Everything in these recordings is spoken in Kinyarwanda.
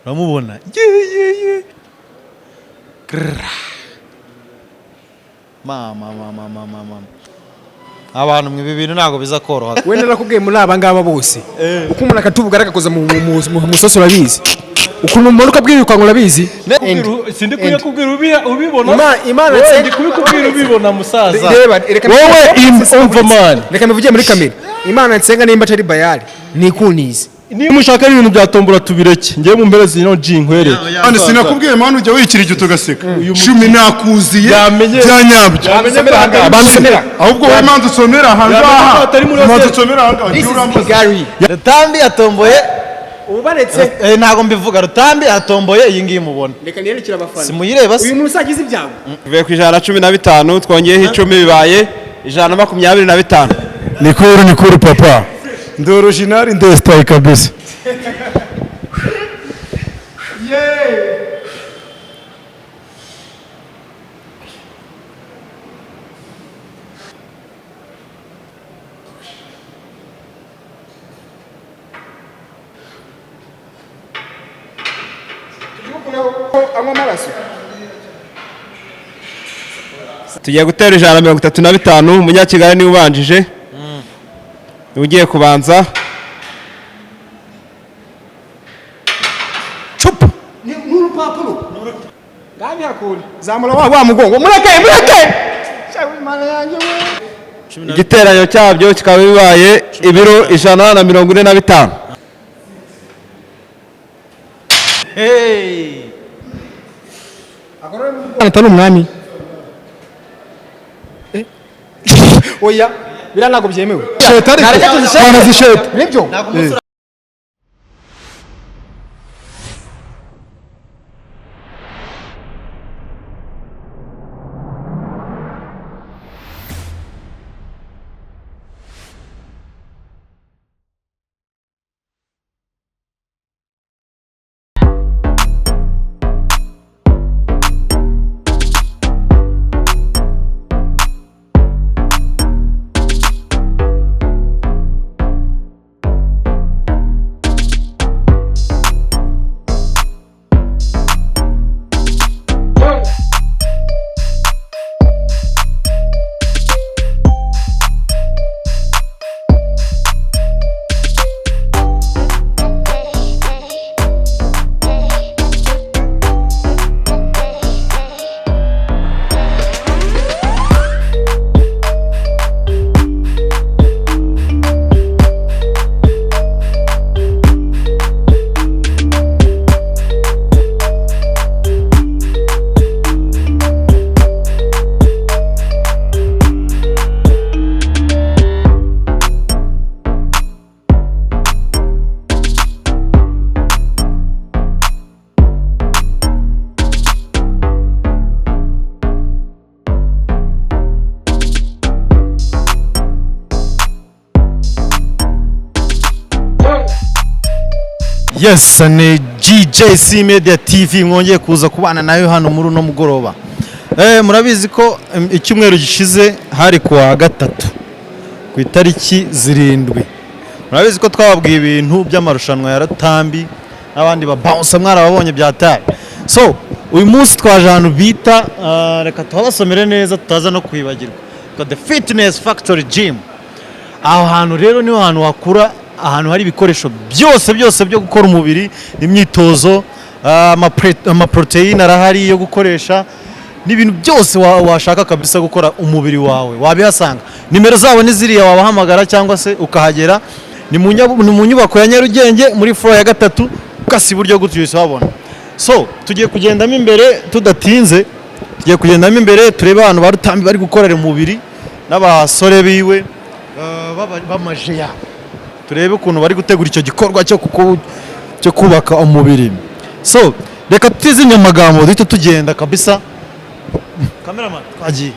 uramubona mama abantu mwe ibi bintu ntago biza koroha wenda nakubwiye muri aba ngaba bose uko umuntu akatuvuga aragakoza mu musoso urabizi ukuntu umuntu ukabwiruka ngo urabizi sindi kuye kubwira ubibona imana ndi kubikubwira ubibona musaza wowe umva man reka mbivugiye muri kamera imana nsenga nimba atari bayari nikunize niba mushaka ibintu byatombora tubireke ngiye mu mbere zino jinkwereke kandi sinakubwiye mwana ujya wikirije tugaseka 10 nakuziye byanyabyo ahubwo we manzi usomera hangaha manzi usomera hangaha Rutambi atomboye ubaretse ntago mbivuga Rutambi atomboye iyi ngiyi mubona reka niyerekira abafana simuyireba uyu muntu usagize ibyago bivuye ku 115 twongeyeho 10 bibaye 125 nikuru papa ndi original ndi style kabisa tugiye gutera 135 umunyakigali ni ubanjije ugiye kubanza chupa ni urupapuro ngani hakuri zamura wa mugongo mureke shawe imana yanjye we igiteranyo cyabyo kikaba bibaye ibiro 145 atari umwami oya biranago byemewe shetari bana zishete nibyo Yes, ni GJC Media TV mwongeye kuza kubana nayo hano muri no mugoroba. Murabizi ko icyumweru gishize hari kuwa gatatu ku itariki 7. Murabizi ko twababwiye ibintu by'amarushanwa ya Rutambi n'abandi ba bounce mwarababonye byataye. So, uyu munsi twaje ahantu bita reka tubasomere neza tutaza no kwibagirwa. The Fitness Factory Gym. Aho hantu rero niho hantu wakura ahantu hari ibikoresho byose byo gukora umubiri imyitozo ama protein arahari yo gukoresha n'ibintu byose washaka kabisa gukora umubiri wawe wabihasanga nimero zabo ni ziriya wabahamagara cyangwa se ukahagera ni mu nyubako ya Nyarugenge muri floor ya 3 ukasi buryo gutuyise wabona so tugiye kugendamo imbere tudatinze tugiye kugendamo imbere turebe abantu ba Rutambi bari gukorera umubiri n'abasore biwe bamaje ya turebe ukuntu bari gutegura icyo gikorwa cyo kubaka umubiri so reka tutizimya amagambo duhita tugenda kabisa cameraman twagiye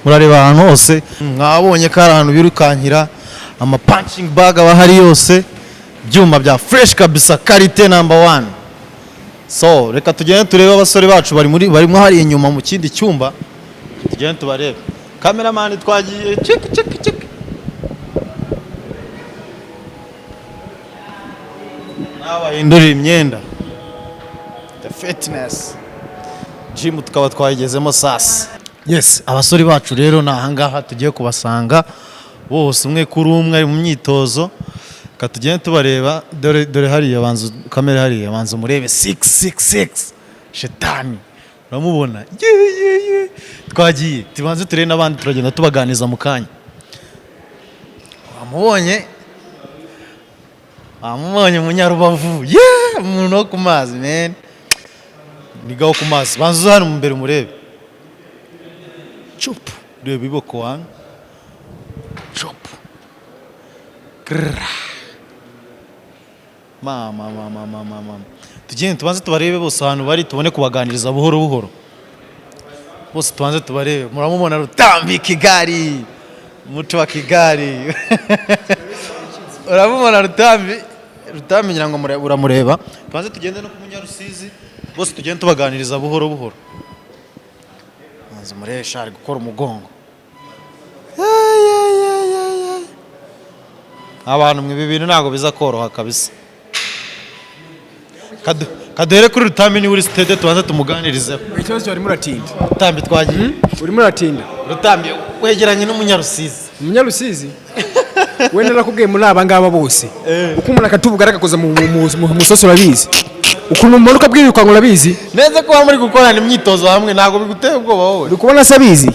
murareba ahantu hose mwabonye ko ari ahantu birukankira ama punching bag abahari yose byuma bya fresh kabisa karite number 1. So reka tugende turebe abasore bacu barimo hari inyuma mu kindi cyumba, tugende tubarebe. Cameraman twagiye check. Abahindura imyenda, the fitness gym tukaba twayigezemo sasa. Yes, abasore bacu rero nahangaha tugiye kubasanga bose umwe kuri umwe mu myitozo, katugende tubareba. Dore hariya banzu kamera, hariya banzu Murebe 666 shetani uramubona. Twagiye tubanze turebe n'abandi, turagenda tubaganiza mu kanya. Wamubonye Munyarubavu, umuntu wo ku mazi man, nigaho ku mazi. Banzu hano mu mbere Murebe chup, reba iboko wangu chup mama. Tugende tubanze tubarebe bose ahantu bari, tubone kubaganiriza buhoro bose, tubanze tubarebe. Muramubona Rutambi Kigali, umuco wa Kigali. Uramubona Rutambi ngira ngo uramureba. Tubanze tugende no ku Munyarusizi bose, tugende tubaganiriza buhoro. Manzi Murebe shari gukora umugongo. Abantu mwe bintu ntago biza koroha kabisa. Kaduhere kuri Rutambi, ni uri stade tubanze tumuganirize. Ikibazo cyari muratinda. Rutambi twagiye. Urimo uratinda. Rutambi wegeranye n'Umunyarusizi. Umunyarusizi? We narakubwiye muri aba ngaba bose. Uko umuntu akatuvuga aragakoza mu musoso urabizi. Ukuntu umuntu ukabwiruka ngo urabizi. Neze ko muri gukorana imyitozo hamwe ntago biguteye ubwoba wowe. Bikubona sabizi.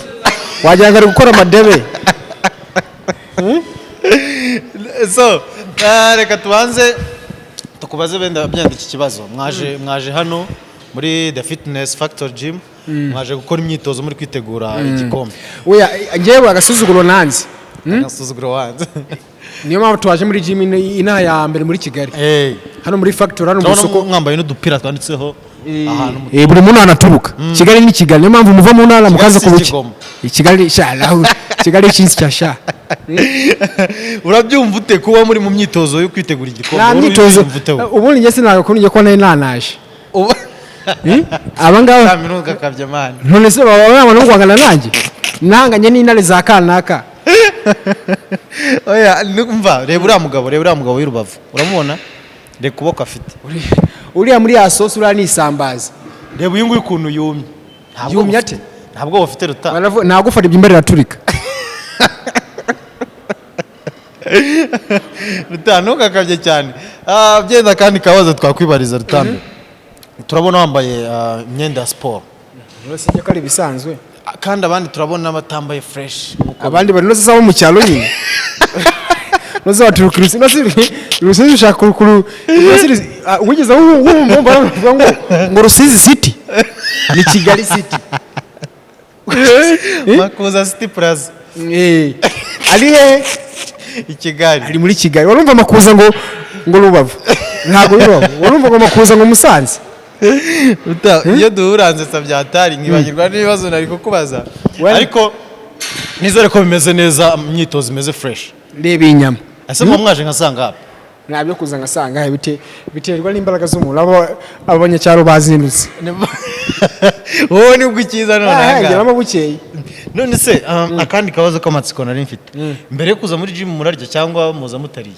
Wagira ngo ari gukora amadebe. So, reka tubanze tukubaze benda byandika iki kibazo. Mwaje hano muri The Fitness Factor Gym, mwaje gukora imyitozo muri kwitegura igikombe. Oya, ngewe agasuzuguro nanze. Agasuzuguro wanze. Niyo mpamvu twaje muri gym ina ya mbere muri Kigali. Hano muri Factor, hano mu soko mwambaye n'udupira twanditseho ahantu. Buri muntu anaturuka. Kigali ni Kigali, niyo mpamvu muva mu ntara mukaza ku buki. Kigali shala, Kigali cyinsi cyasha. Urabyumva ute kuba muri mu myitozo yo kwitegura igikombe? Na myitozo ubundi nge sinaga ko nige ko nanaje. Abangaba minuka kabye man. None se baba no kwangana nanjye. Nanganye n'intare za kanaka. Oya numva reba uriya mugabo w'Irubavu. Uramubona? Reka kuboko afite. Uriya muri asosi uriya ni isambaza. Reba uyu nguyu ukuntu yumye. Yumye ate? Ntabwo bafite Ruta. Nagufata iby'imbere raturika. Ruta ntukakabye cyane. Byenda kandi kabazo twakwibariza Rutambi. Turabona wambaye imyenda ya sport. Rose njye kari bisanzwe. Kandi abandi turabona batambaye fresh. Abandi bari noze sabo mu cyaro nyine. Noze baturuka Rusizi ushaka kurukuru. Wigeze wumva ngo Rusizi City. Ni Kigali City. Makuza City Plaza. Ali he i Kigali. Ari muri Kigali. Warumva Makuza ngo Rubavu. Ntabwo Rubavu. Warumva ngo Makuza ngo Musanze. Iyo duhuranze sabyatari nkibagirwa n'ibibazo nari kukubaza. Ariko nizere ko bimeze neza, imyitozo imeze fresh. Reba inyama. Ese mwaje nkasanga hapa. Nabyo kuza ngasanga biterwa n'imbaraga z'umuntu abanyacyaro bazindutse. Wowe nibwo ikiza none anga. Ngira bukeye. None se akandi kabazo k'amatsiko nari mfite. Mbere yo kuza muri gym murarya cyangwa muza mutariye?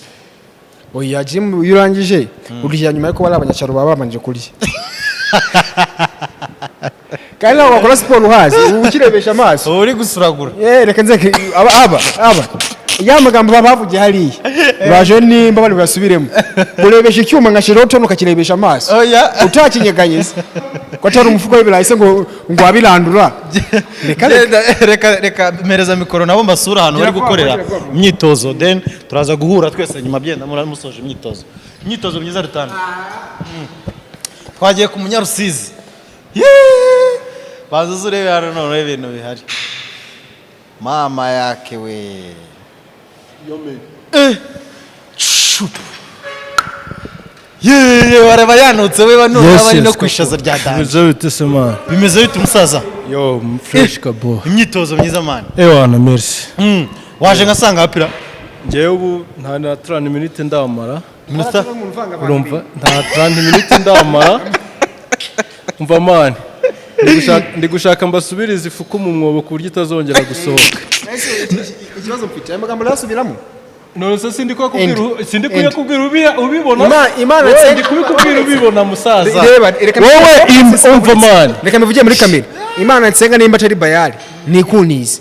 Oya gym yurangije urya nyuma yuko bari abanyacyaro baba bamanje kurya. Kandi nawe wakora siporo uhazi ukirebesha amaso. Uri gusuragura. Reka nzeke aba ya magambo bavugiye hariya. Baje nimba bari basubiremo. Urebesha icyuma ngashiraho tono kakirebesha amaso. Oya utakinyeganyeza. Ko atari umufuko w'ibirahise ngo abirandura. Reka mereza mikoro nabo mbasura ahantu bari gukorera imyitozo, then turaza guhura twese nyuma byenda musoje imyitozo myiza Rutambi. Twagiye ku Munyarusizi. Baza urebe hano none ibintu bihari. Mama yake we. Wareba yanutse we bano bari no kwishaza rya danje. Bimeze bite umusaza? Yo fresh kabo. Imyitozo myiza man. Ewana merci. Waje ngasanga hapira. Ngewe ubu nta na 30 minutes ndamara. Minota urumva nta 30 minutes ndamara umva mani ndi gushaka mbasubiriza ifuku mu mwobo ku buryo itazongera gusohoka. Ikibazo mfite amagambo nasubiramo none se sindi kubwira ubibona Imana ndi kubikubwira ubibona musaza reka wowe umva mani reka mbivuge muri kamera Imana nsenga nimba atari bayali nikunize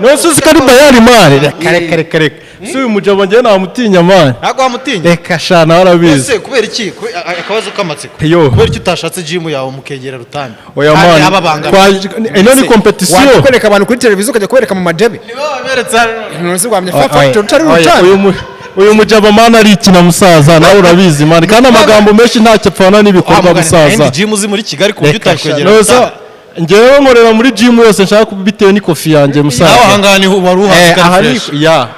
none suzi ko ari bayali mani kare si uyu mujabo njye namutinya mani ntabwo wamutinya reka shana warabizi ese kubera iki akabazo k'amatsiko yo kubera iki utashatse gym yawe mukegera Rutambi oya mani ino ni competition wakwereka abantu kuri televiziyo ukajya kwereka mu madebe nibo baberetse none se gwamye factor utari Rutambi uyu mujabo mani arikina musaza nawe urabizi mani kandi amagambo menshi ntacyo apfana n'ibikorwa musaza gym uzi muri Kigali ku buryo utakwegera ngewe nkorera muri gym yose nshaka bitewe n'ikofi yanjye musaza nawe ahangani wari uhazi ya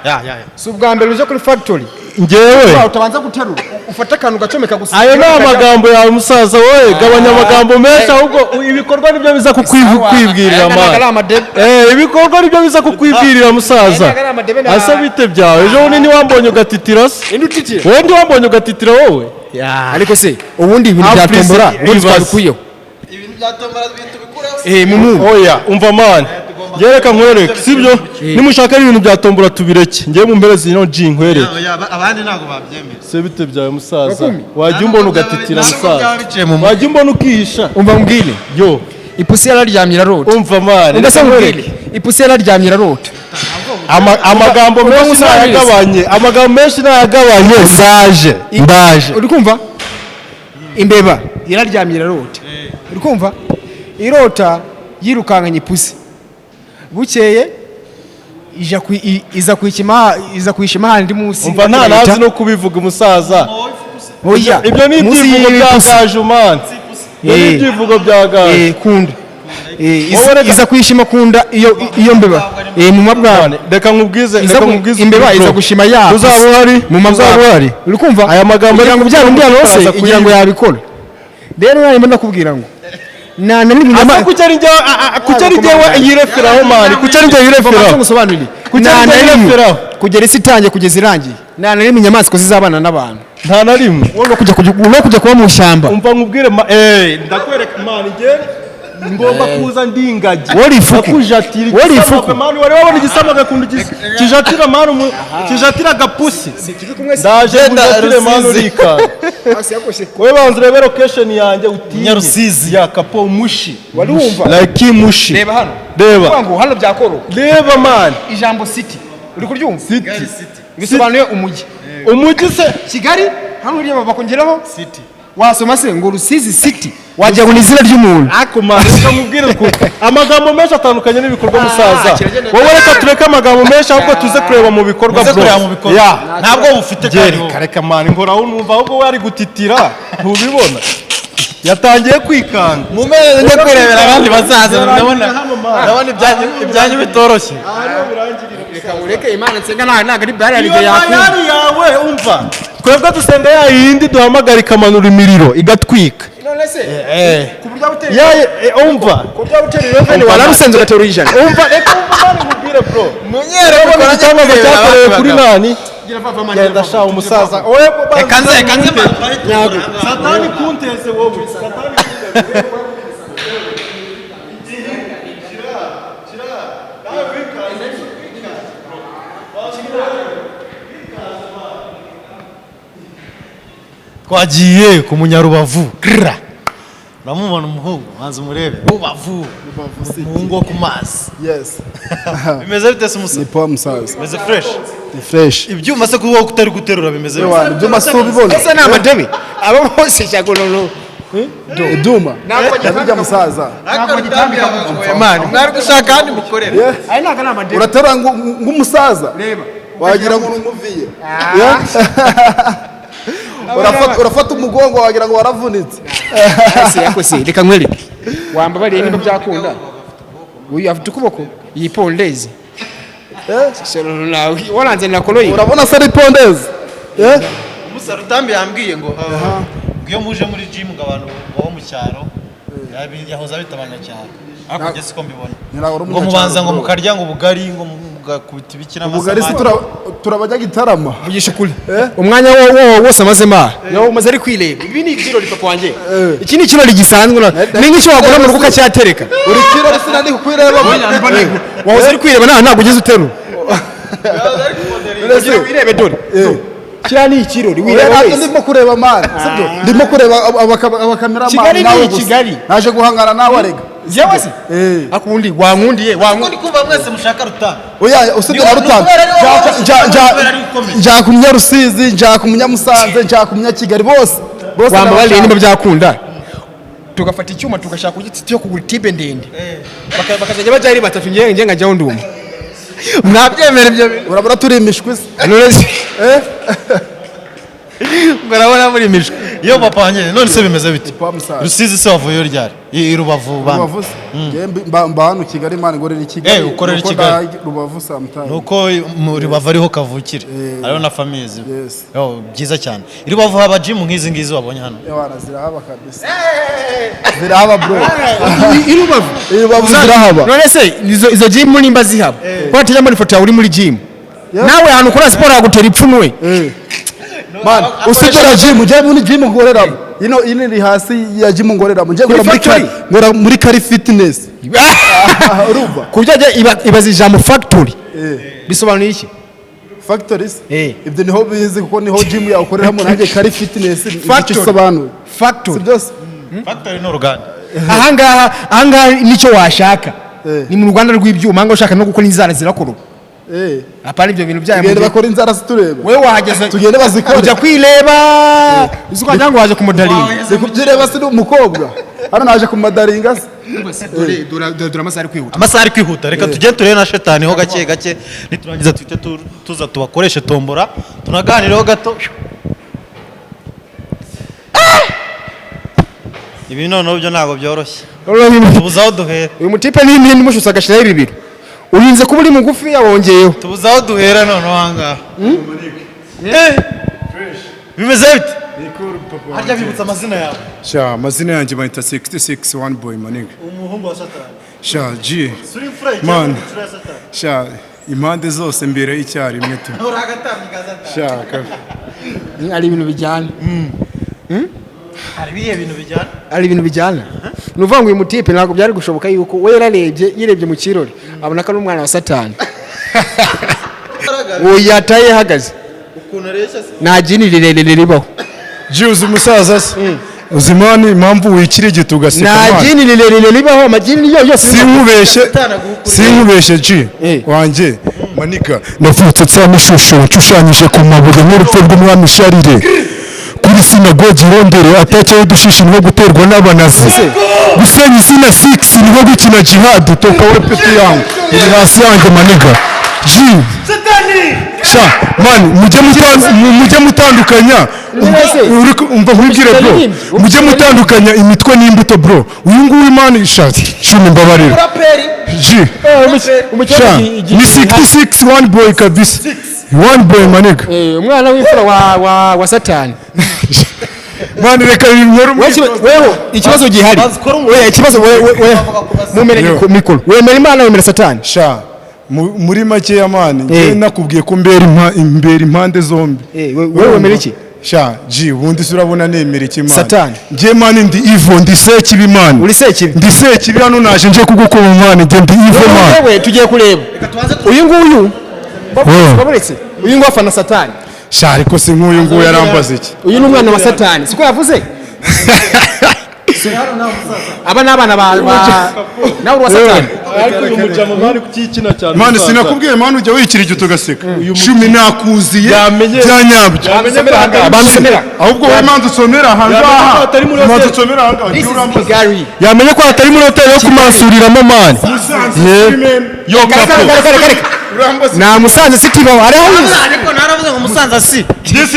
si ubwa mbere uje kuri factory ngewe utabanza guterura ufata akantu gacomeka gusa ayo ni amagambo yawe musaza wowe gabanya amagambo menshi ahubwo ibikorwa nibyo biza kukwibwirira mani ibikorwa nibyo biza kukwibwirira musaza ase bite byawe ejo bundi ntiwambonye ugatitira se wowe ntiwambonye ugatitira wowe ariko se ubundi ibintu byatombora ubundi twabikuyeho ibintu byatombora tubikureho mumu oya umva mani Gereka nkwereke sibyo nimushaka ibintu byatombora tubireke ngiye mu mbere zino G nkwereke abandi ntago babyemera se bite byawe musaza wajya umbona ugatitira musaza wajya umbona ukihisha umva mbwire yo ipusi yararyamye irarota umva mani ndasa nkwereke ipusi yararyamye irarota amagambo menshi nayagabanye ndaje uri kumva imbeba yararyamye irarota uri kumva irota yirukankanye ipusi bukeye iza kwishima handi munsi umva nta nazi no kubivuga umusaza oya ibyo ni ibyivugo byagaje umani ni ibyivugo byagaje kunda iza kwishima kunda iyo mbeba mu mabwana reka nkubwize imbeba iza gushima ya uzaba uhari mu mabwana uri kumva aya magambo kugira ngo byaro ndi yose kugira ngo yabikora rero nari ndakubwira ngo kucyari jyewe yireferaho mani kucyari jyewe yireferaho kugera isi itangiye kugeza irangiye nta na rimwe inyamaswa zizabana n'abantu nta na rimwe no kujya kuba mu ishyamba umva nkubwire ndakwereka mani njye ngomba kuza ndingagi warifuku mani wari wabona igisambo agakunda kijatira mani kijatira agapusi ndaje kujatire mani urika wewe banza urebe location yanjye utinye Nyarusizi ya kapo mushi wari wumva like mushi reba hano reba ngo hano byakoro reba mani ijambo city uri kuryumva city bisobanuye umujyi se Kigali hano uriye bakongeraho city wasoma se ngo Rusizi city wajya ngo izina ry'umuntu ako mani reka mubwire ko amagambo menshi atandukanye n'ibikorwa musaza wowe reka tureke amagambo menshi ahubwo tuze kureba mu bikorwa ntabwo bufite reka mani nkoraho numva ahubwo we ari gutitira ntubibona yatangiye kwikanga mumeze njye kwirebera abandi basaza ndabona ibyanyu bitoroshye reka ureke Imana nsenga ntago ari bayali yawe umva twebwe dusenga ya yindi duhamagara ikamanura imiriro igatwika none se ku buryo buteri umva ku buryo buteri revenue wararusenze ugatera ijana umva reka umva nkubwire bro munyere ubona igitangaza cyakorewe kuri nani genda sha umusaza reka nze satani kunteze wowe satani kunteze twagiye ku munyarubavu uramubona umuhungu manzi Murebe Rubavu umuhungu wo ku mazi bimeze bite se umusaza ni poa musaza bimeze fresh ni fresh ibyuma se kuba utari guterura bimeze bite ibyuma se ubibona ese ni amadebe abo bose cyagololo duma nabijya musaza mani mwari gushaka handi mukorere ayi naga na amadebe uraterura ng'umusaza reba wagira ngo umuviye urafata umugongo wagira ngo waravunitse ese reka nkwereke wambabariye niba byakunda uyu afite ukuboko iyi pondezi waranze na koroyi urabona se ari pondezi umusa Rutambi yambwiye ngo iyo muje muri gym ngo abantu bo mu cyaro yahoza bitabanya cyane ariko siko mbibona ngo mubanza ngo mukarya ngo ubugari ngo ugakubita ibiki ubugari se turabajya gitarama vugisha ukuri umwanya wo wose amazema yawo umaze ari kwireba ibi ni ikirori papa wanjye iki ni ikirori gisanzwe ni nk'icyo wagura mu rugo ukacyatereka uri kirori sinandi kukwireba wahoze ari kwireba ntabwo ugeze uterura wirebe dore kiriya ni ikirori wireba wese ndimo kureba mani ndimo kureba abakameramani Kigali ni Kigali naje guhangana nawe arega yewe se akundi wankundiye ndi kumva mwese mushaka Rutambi oya usibye na Rutambi njya ku Munyarusizi njya ku Munyamusanze njya ku Munyakigali bose wambabariye niba byakunda tugafata icyuma tugashaka igiti cyo kugura tibe ndende bakazajya bajya ari batatu nge ngajyaho nduma mwabyemera ibyo bintu urabona turi imishwi urabona muri imishwi iyo papa wanjye none se bimeze bite Rusizi se wavuyeyo ryari i Rubavu mba hano Kigali mani ngorera i Kigali ukorera i Kigali Rubavu sometime nuko muri Rubavu ariho kavukire ariho na famille ziwe byiza cyane i Rubavu haba gym nk'izi ngizi wabonye hano zirahaba kabisa zirahaba bro i Rubavu zirahaba none se izo gym nimba zihaba kwa tujya muri foto uri muri gym nawe hano ukora siporo yagutera ipfunwe man usibye gym ujye muri gym ngoreramo ino iri hasi ya gym ngoreramo nje ngora muri Kari fitness uruba kujya ibaza ijambo factory bisobanuye iki factories ibyo niho bizi kuko niho gym yakoreramo nanjye Kari fitness icyo sobanuye factory factory no ruganda ahangaha nicyo washaka ni mu Rwanda rw'ibyuma ngo ushaka no gukora inzara zirakora apana ibyo bintu byayo tugende bakora inzara tureba wewe wahageze tugende bazikora ujya kwireba isuka cyangwa waje kumadaringa sikubyireba si umukobwa hano naje kumadaringa dore amasaha ari kwihuta reka tujye turebe na shetani ho gake gake niturangiza twite tuza tubakoreshe tombora tunaganireho gato ibi noneho byo ntabwo byoroshye tubuzaho duhera uyu mutipe ni mushutse agashiraho ibibiro urinze kuba uri mugufi yawongeyeho tubuzaho duhera noneho ahangaha bimeze bite harya bibutsa amazina yawe sha amazina yanjye bayita 66 one boy maniga umuhungu wa Satani sha G man sha impande zose mbere y'icyarimwe tu sha ari ibintu bijyana hari ibintu bijyana nuvuga ngo uyu mutipe ntabwo byari gushoboka yuko we yirebye mu kirori abona ko ari umwana wa Satani uwo yataye hagaze nta jini rirerire ribaho G uzi umusaza se uzi mani impamvu wikirigita ugaseka nta jini rirerire ribaho amajini yose sinkubeshye G wanjye manika navutse tsamushusho ushushanyije ku mabuye nk'urupfu rw'umwami Sharire kuri sinagogi rondere atacyo dushishi no guterwa n'abanazi gusenya izina 6 niho gukina jihad toka we peti yangu iri hasi yanjye maniga G sha man mujye mutandukanya umva nkubwire bro mujye mutandukanya imitwe n'imbuto bro uyu nguyu man sha shumi mbabarira G ni 66 one boy kabisa one boy maniga umwana w'imfura wa Satani mani reka inkuru wewe ikibazo gihari wewe ikibazo wewe mumere mikoro wemera Imana wemera Satani sha muri make ya mani nge nakubwiye ko mbera impande zombi wewe wemera iki sha G ubundi surabona nemera iki mani Satani nge mani ndi evil ndi sekibi mani uri sekibi ndi sekibi hano naje nje kugukoma mani nge ndi evil mani wewe tugiye kureba uyu nguyu baburetse uyu nguyu afana Satani sha ariko si nk'uyu nguyu yarambaza iki uyu ni umwana wa Satani siko yavuze aba n'abana nawe uri wa Satani ariko uyu mujama mani kukikina cyane mani sinakubwiye mani ujya wikirigita ugaseka shumi nakuziye byanyabyo ahubwo wowe manzi usomera ahangaha manzi usomera ahangaha yamenye ko hatari muri hoteli yo kumansuriramo mani yo kapo na Musanze City baho ari aho ariko naravuze ngo Musanze si this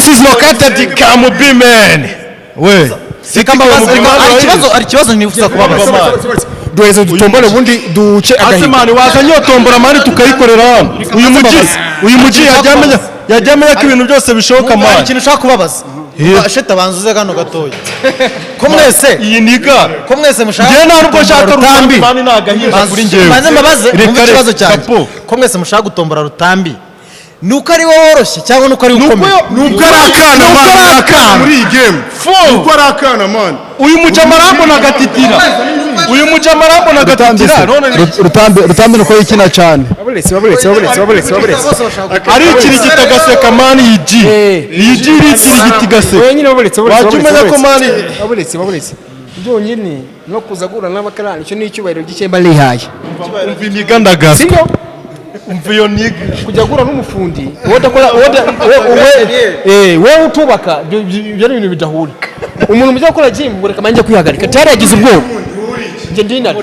is located Kamubi man we ari ikibazo nifuza kubabaza duheze dutombole ubundi duce agahinda mani wazanye tombora mani tukayikorera hano uyu muji yajyamenya ko ibintu byose bishoboka mani ikintu ushaka kubabaza sheta banzuze kano gatoya ko mwese iyi niga ko mwese mushaka njye nta nubwo nshaka Rutambi mani nagahinda kuri njyewe maze mbabaze reka ikibazo cyane Kapo. ko mwese mushaka gutombora Rutambi nuko ari wowe woroshye cyangwa nuko ari ukomeye nuko ari akana man akana muri iyi game nuko ari akana man uyu mujamarambo nagatitira uyu mujamarambo nagatitira none Rutambi nuko yikina cyane ari ikirigita gaseka mani yiji yiji ikirigita gaseka wenyine wajumenya ko mani baburetse byonyine no kuzagura n'abakarani cyo n'icyubahiro gikemba lihaye umva imiga ndagaza sibyo umva iyo niga kujya gura n'umufundi wowe utubaka ibyo ni ibintu bidahura umuntu mujya gukora gym ngo reka manje kwihagarika cyari yagize ubwoba nje ndina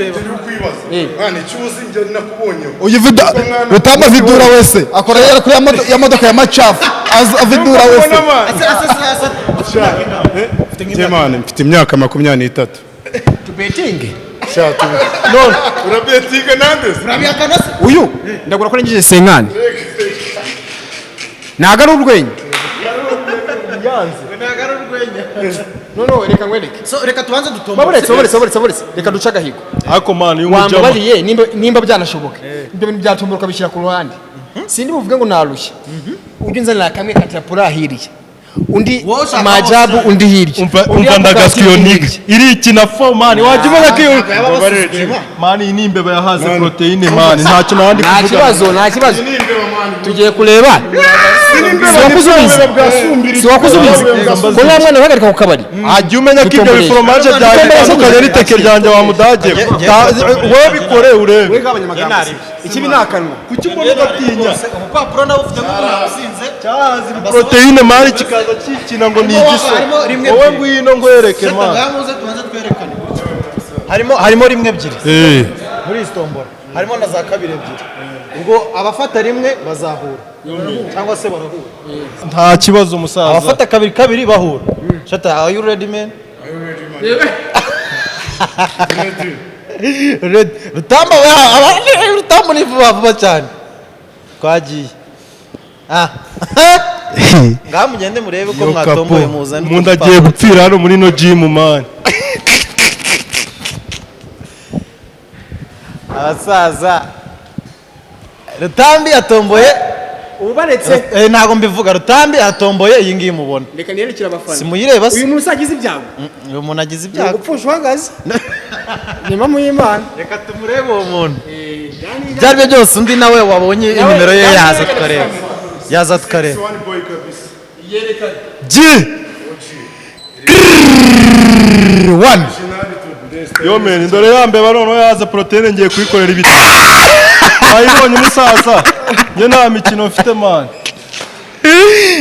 uyivida Rutamba vidura wese akora yera kuri ya modoka ya machafu avidura wese Temane mfite imyaka 23 tubetinge shatu none urabetinga nande urabiyakana se uyu ndagura ko ngije senkani nagara urwenya no reka ngwereke so reka tubanze dutomba baburetse reka duca agahigo ariko mani uyu mujama wambabariye nimba byanashoboka ibyo bintu byatumburuka bishyira ku ruhande sindi buvuge ngo narushye ujye unzanira kamwe katapura ahiriye undi majabu undi hirya umva ndagaswa iyo niga irikina fo mani wajya umenya ko iyo mani iyi ni imbeba yahaze proteine mani ntacyo nandi kuvuga nta kibazo tugiye kureba siwakuzubiza ko nta mwana uhagarika ku kabari ajya umenya ko ibyo biforomaje byanjye bitandukanye n'iteke ryanjye wa mudage wowe bikore urebe ikibi ni akanwa kuki umuntu ugatinya umupapuro nawe ufite nk'umuntu usinze cyahaze proteine mani kikaza kikina ngo ni igiso wowe ngwino ngwereke mani ngamuze tubanze twerekane harimo rimwe ebyiri muri istombora harimo na za kabiri ebyiri ubwo abafata rimwe bazahura cyangwa se barahura nta kibazo umusaza abafata kabiri bahura shata are you ready man Rutambo ni vuba cyane twagiye ngaha mugende murebe ko mwatomboye muzana umuntu agiye gupfira hano muri no gym mani abasaza Rutambi atomboye ubaretse ntago mbivuga Rutambi atomboye iyi ngiyi mubona reka niyerekere abafana simuyireba se uyu muntu usagize ibyago uyu muntu agize ibyago gupfusha uhagaze ni mama y'Imana reka tumurebe uwo muntu byari byo byose undi nawe wabonye inimero ye yaza tukareba one yo meni ndore yambeba noneho yaza proteine ngiye kuyikorera ibiti wayibonye umusaza njye nta mikino mfite mani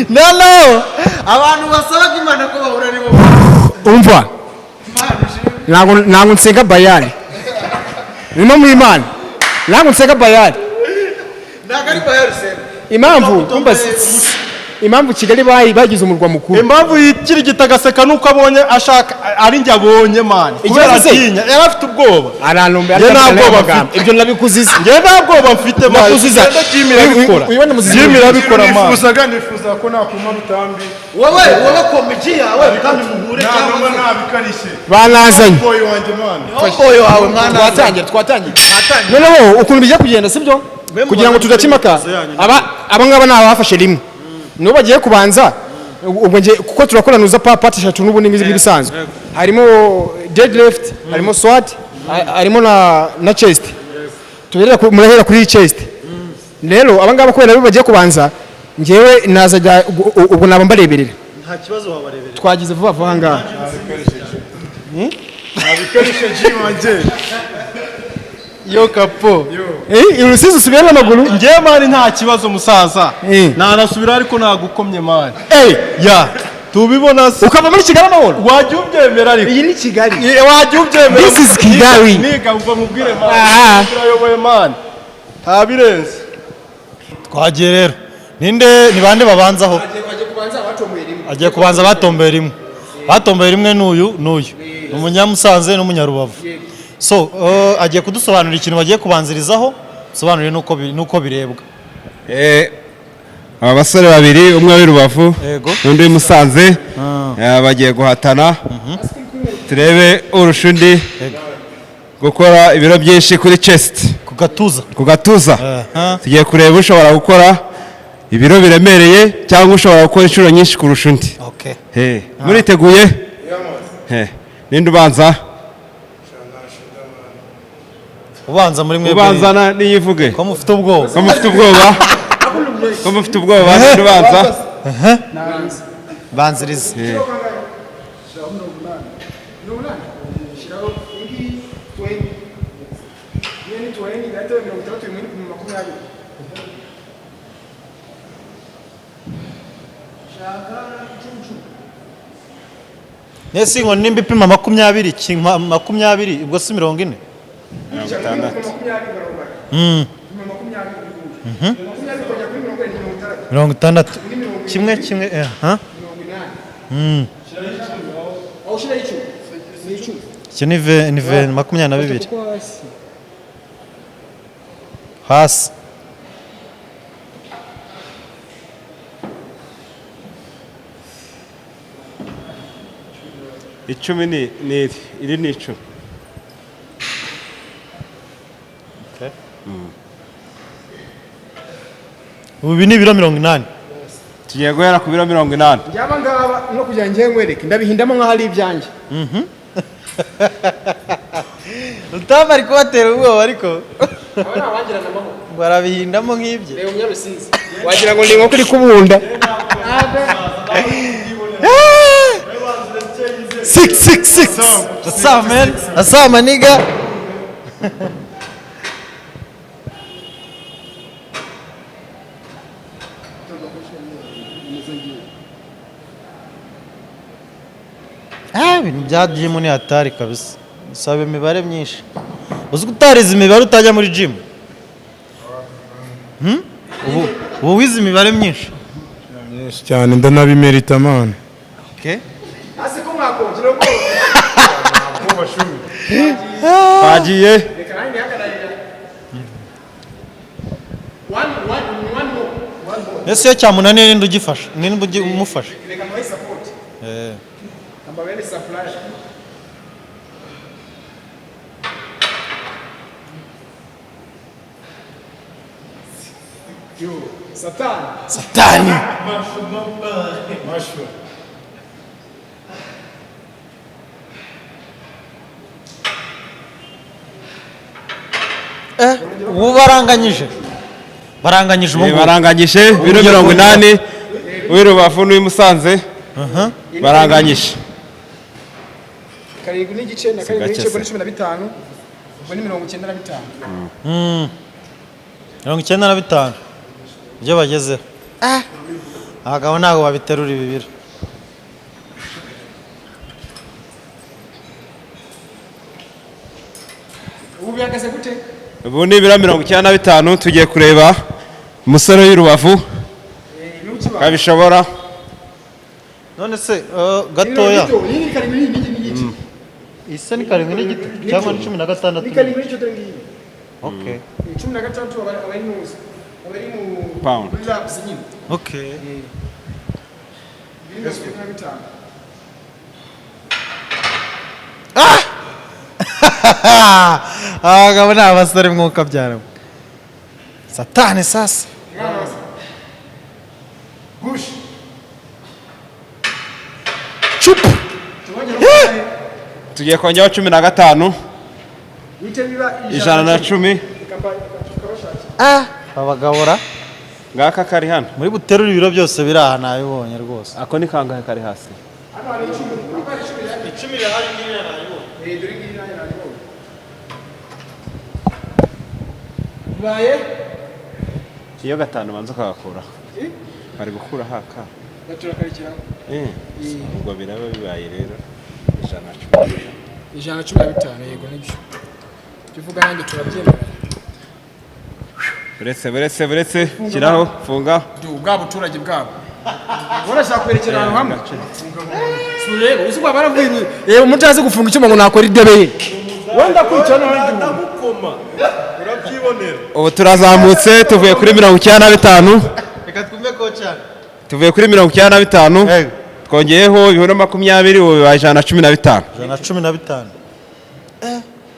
no abantu basabaga Imana ko bahura nibo umva ntabwo nsenga bayani ni mu Imana ntabwo nsenga bayani ntabwo ari bayari se impamvu Kigali bagize umurwa mukuru impamvu yikirigita agaseka nuko abonye ashaka ari njye abonye mani kubera atinya yari afite ubwoba arantumbe njye nta bwoba mfite ibyo nabikuziza njye nta bwoba mfite mani ngenda Jim irabikora mani nifuza ko nakuma Rutambi wowe komiki yawe kandi muhure cyangwa nabikarishye banazanye boy wanjye man oyo wawe mwana twatangiye noneho ukuntu bijya kugenda sibyo kugira ngo tudakimaka aba ngaba ni abafashe rimwe nibo bagiye kubanza ubwo ngiye kuko turakorana uza pati eshatu n'ubundi nk'ibisanzwe harimo deadlift harimo squat harimo na chest murahera kuri chest rero aba ngaba kubera bagiye kubanza ngewe nazajya ubwo naba mbareberera nta kibazo wabareberera twagize vuba ngaha nabikarishe Jim wanjye yo kapo urusizi usubira n'amaguru njye mani nta kibazo musaza nanasubira ariko nagukomye mani ya tubibona se ukava muri Kigali amahoro wajya ubyemera ariko iyi ni Kigali wajya ubyemera this is Kigali niga uva mubwire mani turayoboye mani nta birenze twagiye rero ni bande babanzaho agiye kubanza batomboye rimwe n'uyu ni umunyamusanze n'umunyarubavu so agiye kudusobanurira ikintu bagiye kubanzirizaho sobanurire nuko birebwa aba basore babiri umwe w'i Rubavu Yego. undi w'i Musanze bagiye guhatana turebe urusha undi gukora ibiro byinshi kuri chest ku gatuza tugiye kureba ushobora gukora ibiro biremereye cyangwa ushobora gukora inshuro nyinshi kurusha undi muriteguye ninde ubanza muri mwe ubanza niyivuge ko mufite ubwoba ninde ubanza banziriza nesi ngo nimba ipima 20 kimpa 20 ubwo si 40 60 kimwe iki ni 22 hasi icumi iri ni 10 ubu ni ibiro 80 tugiye guhera ku biro 80 byaba ngaba no kugira ngo nkwereke ndabihindamo nka hari ibyanjye Rutambi ari kubatera ubwoba ariko aba nabangirana amahoro barabihindamo nk'ibye reba umunyarusizi wagira ngo ni inkoko iri kubunda 6 That's all, my nigga. Ibintu bya gym ni hatari kabisa. Usaba imibare myinshi. Uzi gutariza imibare utajya muri gym? Ubu wize imibare myinshi. cyane ndanabimerita man. Okay. Asi ko mwakonjira ko bagiye reka nanjye hagararira one more ese cyamunaniye ninde ugifasha ninde umufasha reka muri support amba bene supply yo satani mashu ubu baranganyije ubu baranganyije biro 80 w'i Rubavu n'uw'i Musanze baranganyije karindwi n'igice na karindwi n'igice kuri 15 ubwo ni 95 95 ibyo bagezeho abagabo ntabwo babiterura ibi biro ubu bihagaze gute ubu ni ibiro 95 tugiye kureba umusore w'i Rubavu kabishobora none se gatoya isa ni karindwi n'igice cyangwa ni 16 ni karindwi n'igice dore ngiyi okay 16 abari muzi abari mu pound labs nyine okay abagabo ni abasore mwuka byaramo satani sasa bush chupa tugiye kongeraho 15 witebira 110 abagabora ngaka kari hano muri buterura ibiro byose biri aha nabibonye rwose ako ni kangahe kari hasi 10 birahari ngiye nabibonye dore ngiyi nayo nabibonye baye iyo gatanu banza kagakura bari gukura haka baturakarikira ubwo biraba bibaye rero 115 yego nibyo tuvuga nanjye turabyemera buretse kiraho funga bwa buturage bwabo urashaka kwerekera ahantu hamwe sureba uzi kwa baravuye reba umutazi gufunga icyuma ngo nakora idebe ye wenda kwicara ndagukoma urabyibonera ubu turazamutse tuvuye kuri 95 reka twumve coach tuvuye kuri 95 twongeyeho ibihumbi 20 ubu bibaye 115. 115.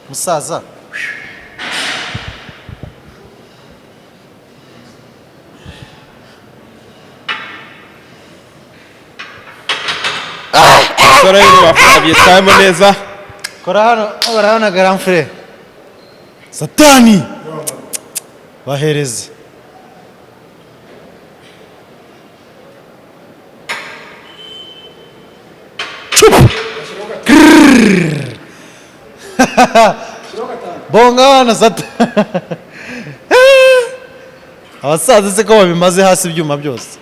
Musaza. Sore y'abafana byitwayemo neza. Kora hano grand frère. Satani. Bahereze. Bonga hano Satani. Abasaza se ko babimaze hasi ibyuma byose.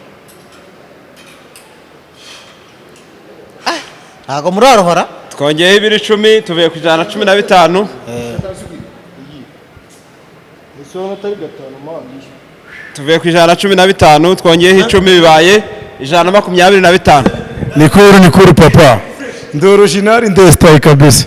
Ntago murarohora Twongeyeho ibiri 10 tuvuye ku 115. Tuvuye ku 115 twongeyeho 10 bibaye 125. Nikuru papa. Ndo original ndo style kabisa.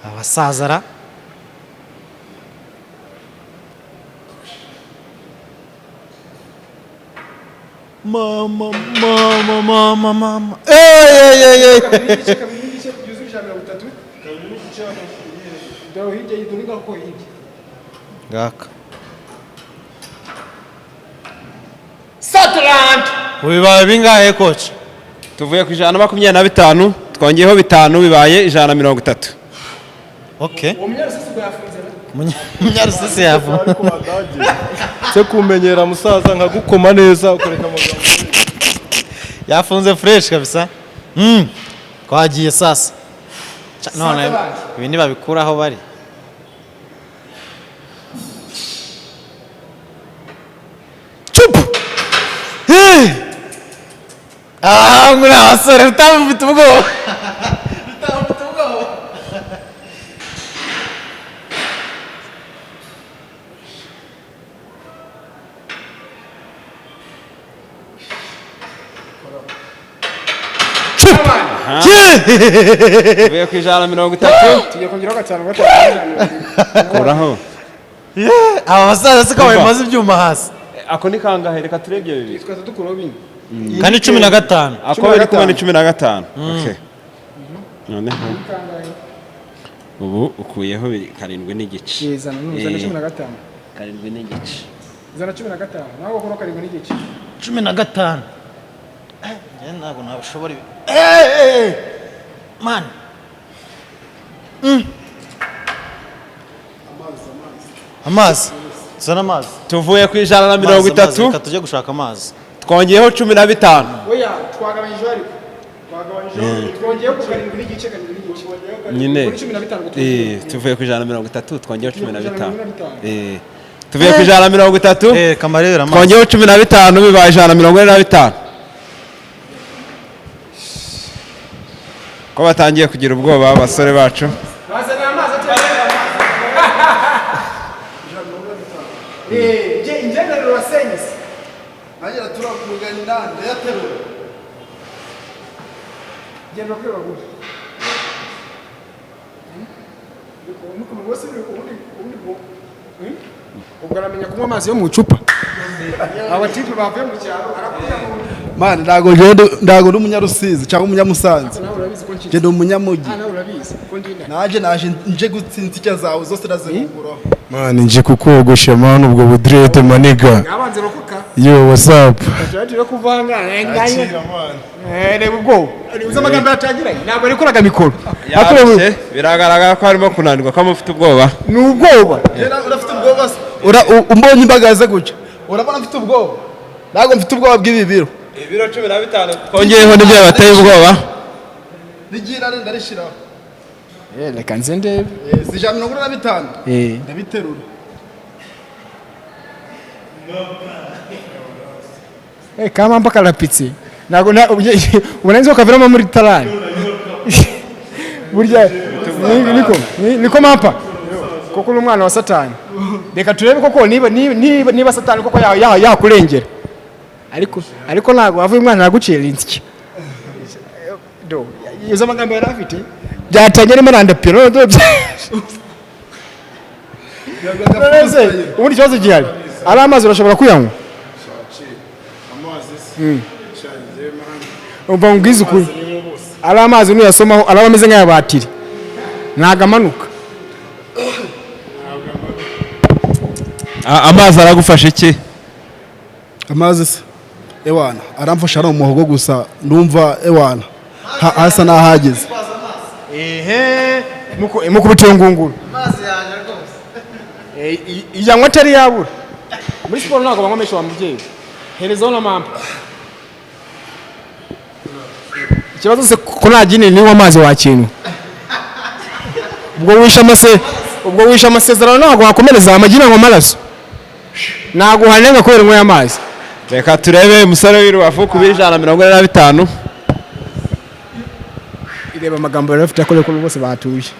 abasazara mama gaka Scotland bibaye bingahe coach Tuvuye ku 125 twongeyeho 5 bibaye 130. Okay. Umunyarusisi yavu. cyo kumenyera musaza nkagukoma neza ukoreka amagambo. Yafunze fresh kabisa. Kwagiye sasa. None ibi ni babikuraho bari. Chupu. Ngura abasore utamufite ubwoba. Tuvuye ku 130 tugiye kongeraho gatanu koraho. Aba basaza se ko bamaze ibyuma hasi. Ako ni kangahe reka turebye bibi. twese dukuraho bine Kandi 15. Ako bari kuba ni 15. Okay. None ubu ukuyeho 7 n'igice. yezana n'uzana 15 7 n'igice. zana 15 nawe ukora 7 n'igice 15. Ntabwo nabishobora. Man. Amazi. Zana amazi. Tuvuye ku 130 Reka tujye gushaka amazi. twongeyeho 15. oya twagabanyije ariko twongeyeho ku 7 n'igice 7 n'igice Nyine 15 tuvuye ku 130 twongeyeho 15. Tuvuye ku 130 kamarera amazi. twongeyeho 15 bibaye 145. Ko batangiye kugira ubwoba abasore bacu. bazana amazi je injenero wa senyes agira turakugana ndande yaterura genda kwiba gusa nuko mugose ubundi ubwo aramenya kunywa amazi yo mu icupa abatipe bavuye mu cyaro arakuja Man, ndago n'umunyarusizi cyangwa umunyamusanze. Je ndi umunyamugi. Naje nje gutsinda icyo zawe zose razenguraho. Man, nje kukogosha man ubwo budrete maniga. Abanze rokoka. Yo, what's up? Tujye kuvanga ngaye. Reba ubwo. Uzi amagambo yatangira. Ntabwo ari koraga mikoro. Yaje biragaragara ko harimo kunanirwa ko mufite ubwoba. Ni ubwoba. Urafite ubwoba. Umbonye imbagaze guca. Urabona mfite ubwoba. Ntabwo mfite ubwoba bw'ibi biro. Ibiro 15 twongeyeho n'ibyo bateye ubwoba. Nigira ndarishiraho. Reka nze ndebe. Si 125. Ndabiterura. Kama mpaka lapitse. Ntabwo ubonenze ukaviramo muri tarani. Burya niko mapa. koko uri umwana wa satani reka turebe koko niba satani koko yakurengera ariko ntabwo wavuye umwana aragucira insiki izo magambo yari afite byatangiye arimo arandapira ubundi ikibazo gihari ari amazi urashobora kuyanywa umva ngwiza ukuri ari amazi nuyasomaho araba ameze nk'aya batiri ntago amanuka amazi aragufasha iki amazi se ewana aramfasha no muhogo gusa ndumva ewana hasa nahageze mukubitiye ngunguru amazi yaje rwose iyanywa atari yabura muri siporo ntabwo banywa menshi wa mubyeyi herezaho na mampa ikibazo se ko nta gini ninywa amazi wakintu ubwo wishe amasezerano ntabwo wakomereza amagini anywa amaraso ntabwo uhanenga kubera unywa amazi reka turebe umusore w'irubavu ku 145 ireba amagambo yari afite akore ko bose batuje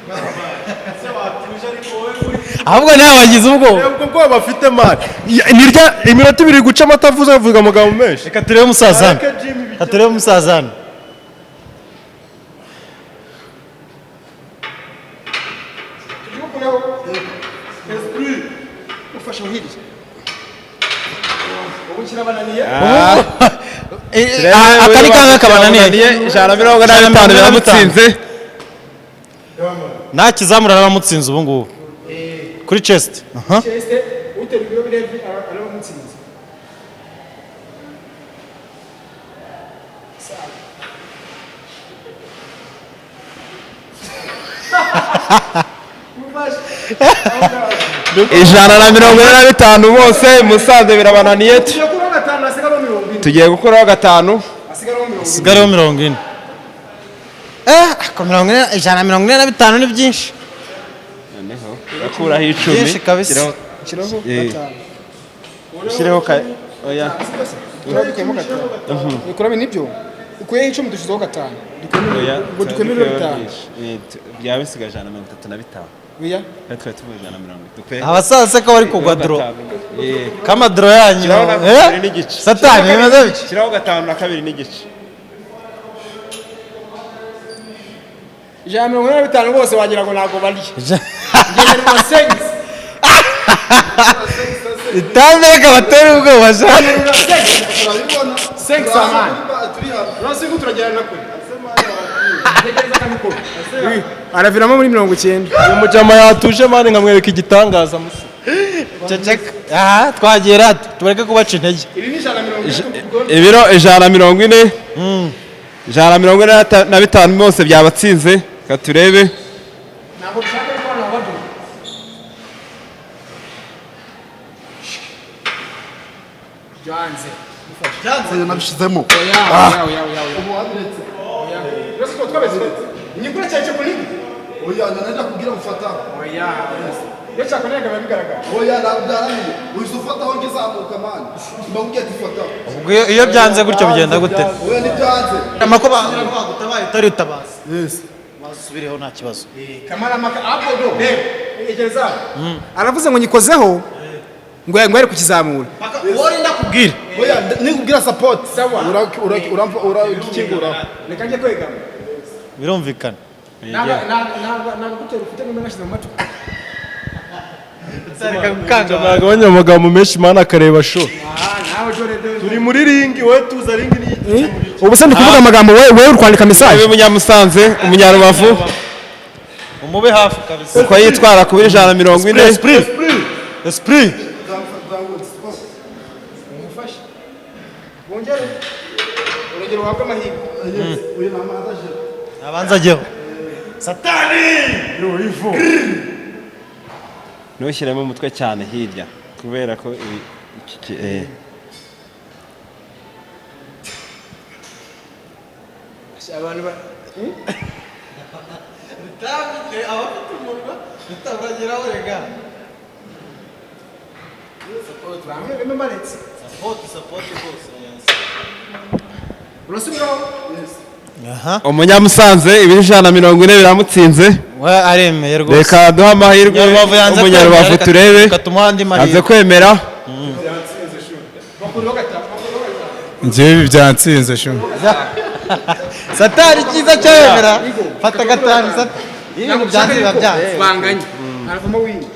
ahubwo nawe wagize ubwo bafite mari nirya iminota 2 guca amatavuze avuga amagambo menshi. Reka turebe umusazana akari kanga kabananiye 145 biramutsinze nta kizamura aramutsinze ubu ngubu kuri chest utera ibiro birevi aramutsinze ijana na 45 bose Musanze birabananiye tugiye gukuraho 5 asigareho 40 ako 40 ijana na 45 ni byinshi noneho bakuraho 10 shiraho oya ikurabe nibyo ukuye 10 dushizeho 5 dukemere 5 byawe sigaje 35 oya twa tubujana 40 abasaza ko bari kugwa dro kama dro yanyu satani bimaze biki shiraho 5 na 2 n'igice ijana 45 bose wagira ngo nago bari ngene mu sense itameka batari ubwo bashaka sense amani rasi kuturagirana nakwe araviramo muri 90 uyu mujama yatuje mani nkamwereka igitangaza musa ceceka aha twagera tubareke kubaca intege ibiro 140 145 bose byabatsinze katurebe ntabwo bishaka ko nabadu janze nabishizemo Nikura cyaje kunini oya nanaenda kugira mufata oya yecha konega babigaragara oya nabdarani uzufataho ngizamuka man mbabwiye tifata ubwo iyo byanze gutyo bigenda gute oya nibyanze amakoba gutabaye utari utabaza yes wasubireho nta kibazo kamara maka apo do egereza aravuze ngo nyikozeho ngo ari kukizamura wori ndakubwira oya nikubwira support ura kikingura reka nje kwegama birumvikana ntabwo gutera ufite ngo nashyize mu matwi ntabwo abanyamagambo menshi mana akareba sho turi muri ringi wowe tuza ringi ni ubu se ndi kuvuga amagambo wowe uri kwandika message umunyamusanze umunyarubavu umube hafi kabisa uko yitwara ku 140 esprit umufashe wongere urugero wabwa amahirwe uyu namadaje abanza ajyeho satani ivu ntushyiremo umutwe cyane hirya kubera ko abantu ba bitamike abafite umurwa bitabageraho rega support bamwe bemaretse support bose urasubiraho aha umunyamusanze 140 biramutsinze we aremeye rwose reka duhe amahirwe umunyarubavu turebe aze kwemera njyewe ibi byansinze shuma satani cyiza cyemera fata gatanu satani ibintu byanze biba byanze banganye haravamo wini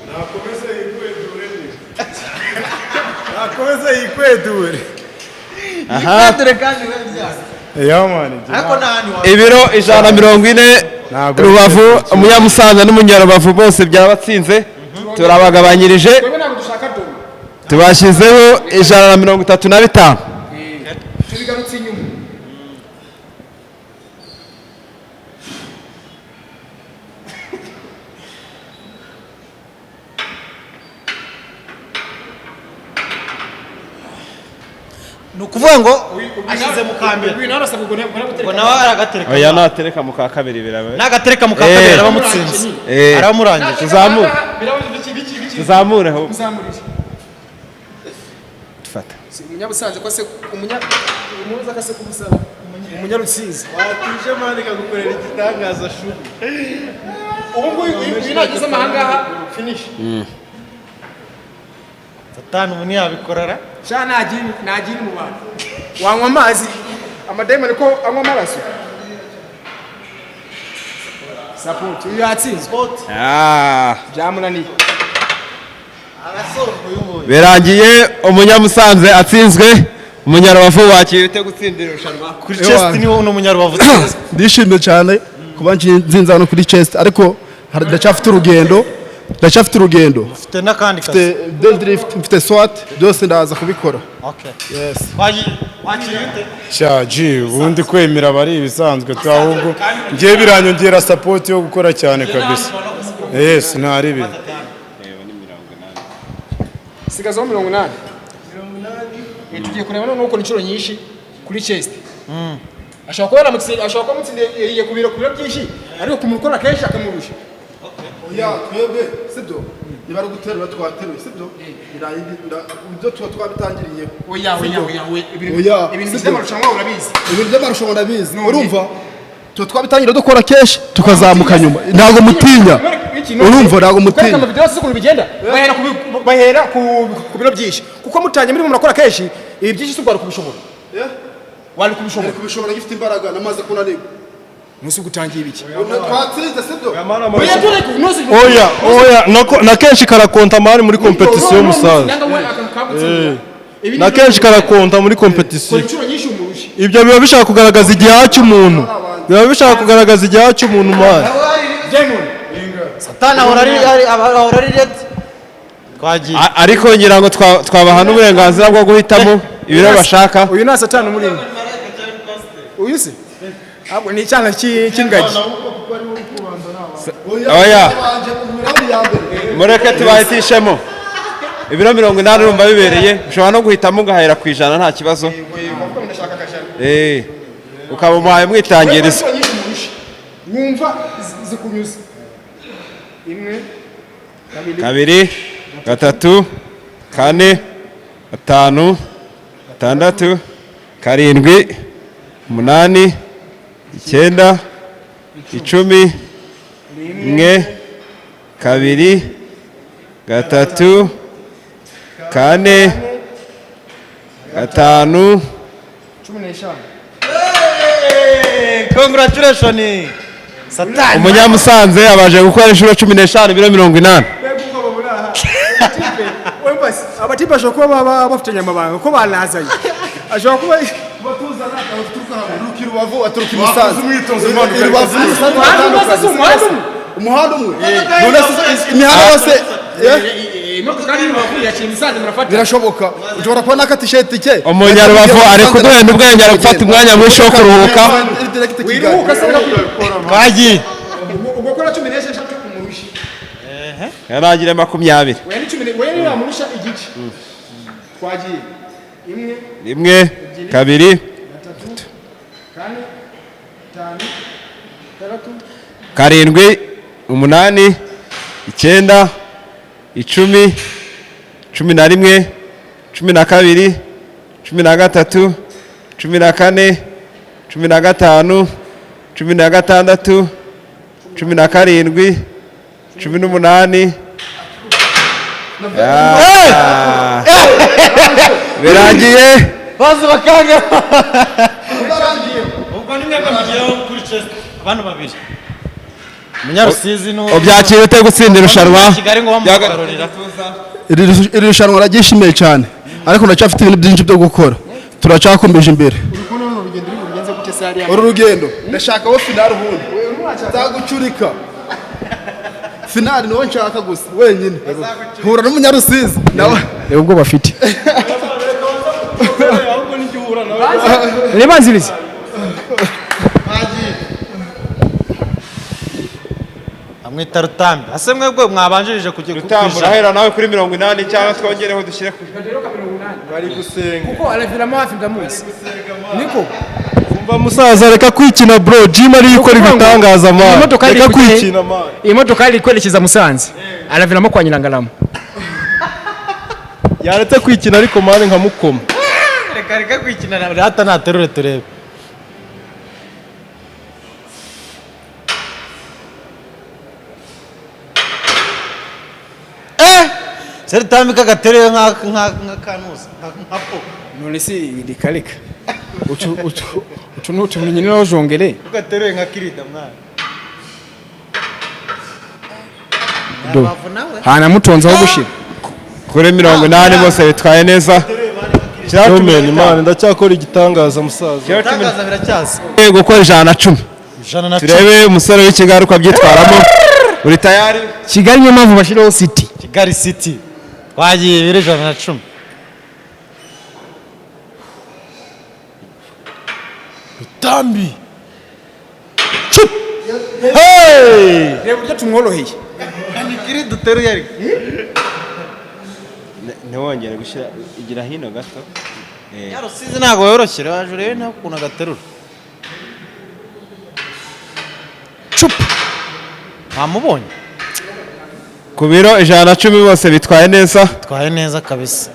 akomeze yikwedure yikwedure kandi biba byanze yamani ibiro 140 rubavu umunyamusanze n'umunyarubavu bose byabatsinze turabagabanyirije tubashyizeho 135 tubigarutse inyuma ni ukuvuga ngo ashyize mu kambere ngo nawe aragatereka oya natereka mu ka kabiri birabe n'agatereka mu ka kabiri arabamutsinze arabamurangije tuzamure ho fata umunyabusanze ko se umuza kase kumusaba umunyarusizi watuje mani kagukorera igitangaza shu ubu nguyu nagize amahanga finish satani ubu ntiyabikorera sha nagiri mu bantu wanywa amazi amadayimoni ko anywa amaraso support uyu yatsinze byamunaniye birangiye umunyamusanze atsinzwe umunyarubavu wakira ute gutsindira irushanwa kuri chest ni wowe n'umunyarubavu utsinze ndishimye cyane kuba nzinze hano kuri chest ariko ndacyafite urugendo ufite n'akandi kazi deadlift mfite swat byose ndaza kubikora okay yes wakira ute shaji ubundi kwemera bari ibisanzwe ahubwo ngiye biranyongera support yo gukora cyane kabisa yes ntari bi sigazaho 80 tugiye kureba none uko inshuro nyinshi kuri chest ashobora kuba mutsindiye ku biro byinshi ariko kumukora kenshi akamurusha oya twebwe sibyo niba ari guterura twateruye sibyo ibyo twabitangiriye ibintu by'amarushanwa urabizi ibintu by'amarushanwa ndabizi urumva twabitangira dukora kenshi tukazamuka nyuma ntabwo mutinya urumva ntabwo mutinya mu video ukuntu bigenda bahera ku biro byinshi kuko mutanye muri murakora kenshi ibi byinshi tugwara kubishobora wari kubishobora gifite imbaraga namaze kunanirwa nusi gutangiye ibiki twatsinze sibyo oya na kenshi karakonta mari muri competition musaza na kenshi karakonta muri competition ibyo biba bishaka kugaragaza igihaha cy'umuntu mari satani ahora ari red twagiye ariko ngira ngo twabaha n'uburenganzira bwo guhitamo ibiro bashaka uyu na satani muri uyu se abo ni cyana cy'ingagi oya mureke tubahitishemo ibiro 80 urumva bibereye ushobora no guhitamo ugahera ku ijana nta kibazo ukaba umuhaye mwitangiriza wumva zikunyuze imwe kabiri gatatu kane gatanu gatandatu karindwi umunani icyenda icumi rimwe kabiri gatatu kane gatanu 15 congratulations satani umunyamusanze abaje gukora inshuro 15 ibiro 80 abatipa ashobora kuba bafitanye amabanga ko banazanye ashobora kuba batuzana abaturuka ruki rubavu aturuka imusanze umuhanda umwe none imihanda yose birashoboka ushobora kuba naka t-shirt cye umunyarubavu ari kuduhenda ubwenge ari gufata umwanya mwinshi wo kuruhuka twagiye ugakora 16 umurushi yarangire 20 we ni amurusha igice twagiye rimwe kabiri gatatu kane gatanu gatandatu karindwi umunani icyenda icumi 11 12 13 14 15 16 17, 18. Birarangiye. bazi bakanga ubwo ni mwebwe mugiyeho kuri chest abantu babiri Munyarusizi no Ubyakira ute gutsinda irushanwa? Kigali ngo bamugarurira iri rushanwa raryishimiye cyane ariko ndacyafite ibintu byinshi byo gukora turacyakomeje imbere uru rugendo ndashaka wo finale ubundi nzagucurika finale niwo nshaka gusa wenyine hura n'Umunyarusizi nawe reba ubwo bafite Rebanziriza amwita Rutambi ase mwebwe mwabanjirije kujya Rutambi urahera nawe kuri 80 cyangwa twongereho dushyire ku bari gusenga kuko araviramo hafi ndamuzi niko umva musaza reka kwikina bro Jim ari gukora ibitangaza man reka kwikina man iyi modoka iri kwerekeza Musanze araviramo kwa Nyirangarama yaretse kwikina ariko man nkamukoma reka kwikina hata naterure turebe Rutambi kagatereye nka kanuza nka po none si rikareka ucu n'utuntu nyine naho jongere ugatereye nka kirida mwana hana mutonze aho gushira kuri 80 bose bitwaye neza. Cyatumenye man ndacyakora igitangaza musaza igitangaza biracyaza Gukora 110 turebe umusore w'ikigali uko abyitwaramo. Uri tayari? Kigali niyo mpamvu bashiraho City Kigali City twagiye bire 110 Rutambi hey reba buryo tumworoheye nikiri duteruye ariko Ntiwongere gushyira igira hino gato. Rusizi ntago yoroshye waje urebe nta kuntu agaterura ntamubonye Ku biro 110 bose bitwaye neza. twaye neza kabisa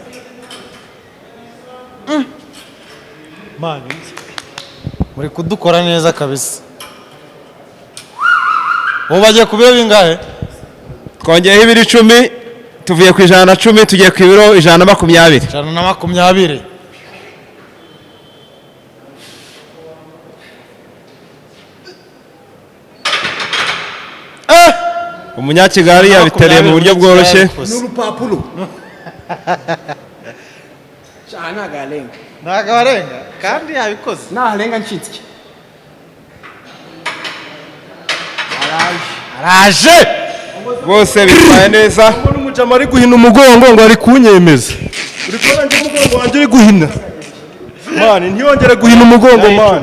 mani muri kudukora neza kabisa ubu bagiye ku biro bingahe Twongeyeho ibiro 10 tuvuye ku 110 tugiye ku biro 120. 120 Umunyakigali yabitereye mu buryo bworoshye. n'urupapuro cyana galenga ntago barenga kandi yabikoze naharenga ncitse araje Bose bitwaye neza. n'umujama ari guhina umugongo ngo ari kunyemeza uri kubona nje umugongo wanjye uri guhina man ntiyongere guhina umugongo man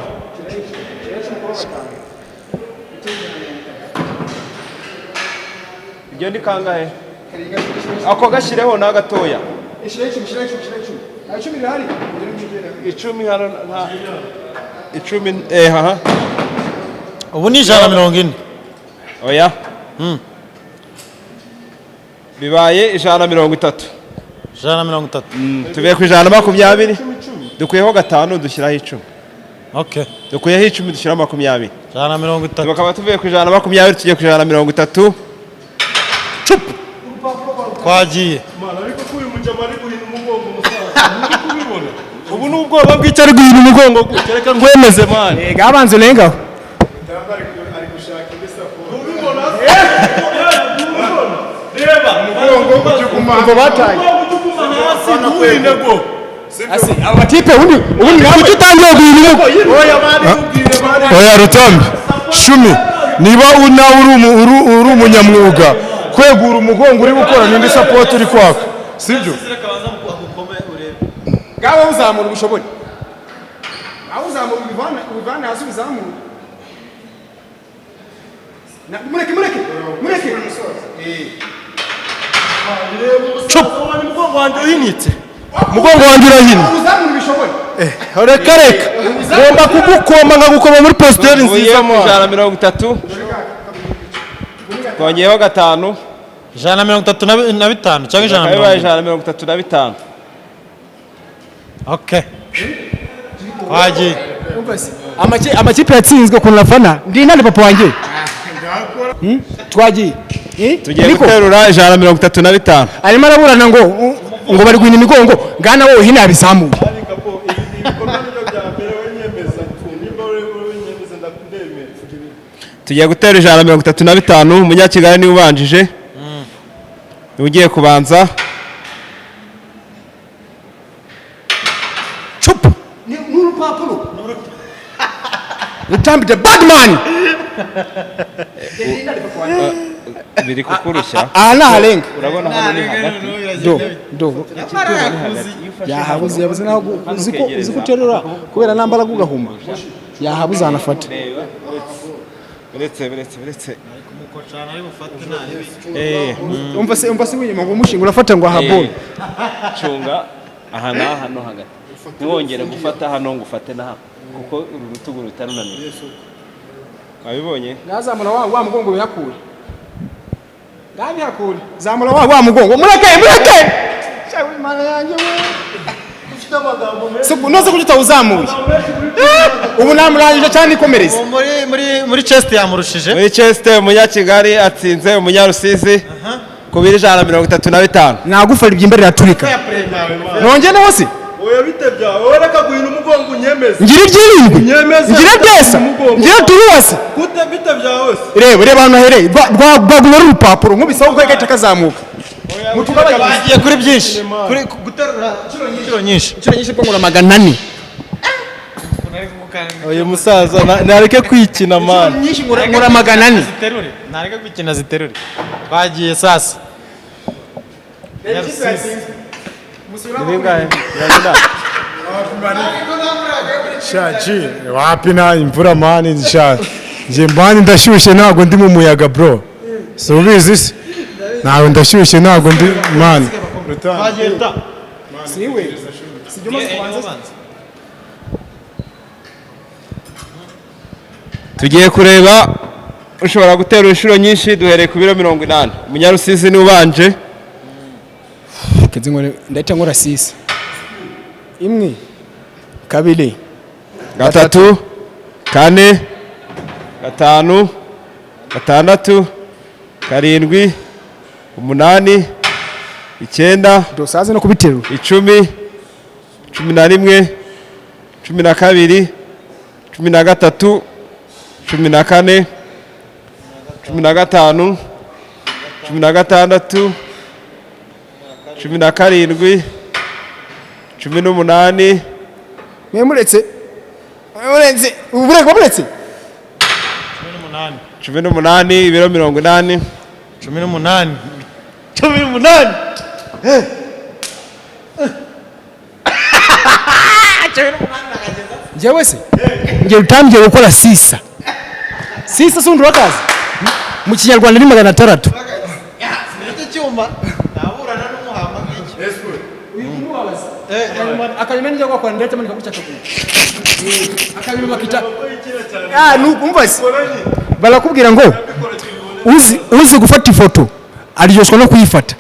Ibyo ndi kangahe? Ako gashyireho na gatoya. 10 hano nta 10 haha. ubu ni 140 Oya. Bibaye 130. 130 Tuvuye ku 120. Dukuyeho 5 dushyiraho 10. okay Dukuyeho 10 dushyiraho 20. 130 Tukaba tuvuye ku 120 tugiye ku 130. twagiye ariko ko uyu mujama ari guhina umugongo musaza uri kubibona ubu n'ubwoba bw'icyo ari guhina umugongo gutya reka ngwemeze man ega abanze urengaho reba ngo bataye hasi ntuhine go asi abatipe ubundi kuki utangiye guhina oya Rutambi 10 niba nawe uri umunyamwuga kwegura umugongo uri gukora n'indi support uri kwaka sibyo ngaho uzamura ubushobozi aho uzamura ubivana hasi uzamura mureke umugongo wanjye uhinitse umugongo wanjye urahina uzamura ibishobozi reka ngomba kugukoma nkagukoma muri positeri nziza man 130. Twongeyeho 5. 135 cyangwa 135. okay twagiye amakipe yatsinzwe ku nafana ndi nande papa wanjye twagiye tugiye guterura 135 arimo araburana ngo bari guhina imigongo ngana wowe hino yabizamuye tugiye gutera 135 umunyakigali niwe ubanjije ugiye kubanza chupa n'urupapuro Rutambi the bad man biri kukurushya naharenga urabona hano ni hagati do yahabuze naho uzi guterura kubera nambaraga ugahuma yahabuze anafata Beretse kumukocana ari bufate nabi umva se winyuma ngo umushinga urafata ngo ahabone cunga aha n'aha no hagati ntiwongere gufata hano ngo ufate na hano kuko uru rutugu rutarunaniye wabibonye nazamura wa mugongo yakure ngani hakure zamura wa mugongo mureke shawe imana yanjye we ufite amagambo menshi noze kujuta uzamuye ubu namurangije cyane ikomereza muri chest yamurushije muri chest umunyakigali atsinze umunyarusizi ku 135 nagufara ibyimba riraturika nonge naho se oya bitebya wowe reka guhina umugongo unyemeze ngira ibyirindwi ngira byesa ngira turuwase gute bitebya hose reba hano hereye rwagumera urupapuro nk'ubisaho ko yagahita kazamuka bagiye kuri byinshi kuri guterura inshuro nyinshi bwo ngura 400 oya musaza nareke kwikina man nyinshi ngura 400 ziterure nareke kwikina ziterure bagiye sasa shaji wapi na imvura mani sha nje mbani ndashyushye ntago ndi mu muyaga bro so ubizi se ntago ndashyushye ntago ndi mani bagenda siwe sijyo kubanza tugiye kureba ushobora gutera inshuro nyinshi duhereye ku biro 80 umunyarusizi ni ubanje keze ngore ndahita nkora 6 imwe kabiri gatatu kane gatanu gatandatu karindwi umunani icyenda dosaze no kubiterura 10 11 12 13 14 15 16 17 18 mwemuretse uburetse 18 ibiro 80 18 njyewe se njye utambiye gukora sisa sundi urakazi mu kinyarwanda ni 600 cyuma naburana n'umuhamba nk'iki akanyuma nijya gukora ndetse manika gucaka akanyuma bakita numva se barakubwira ngo uzi gufata ifoto aryoshwa no kuyifata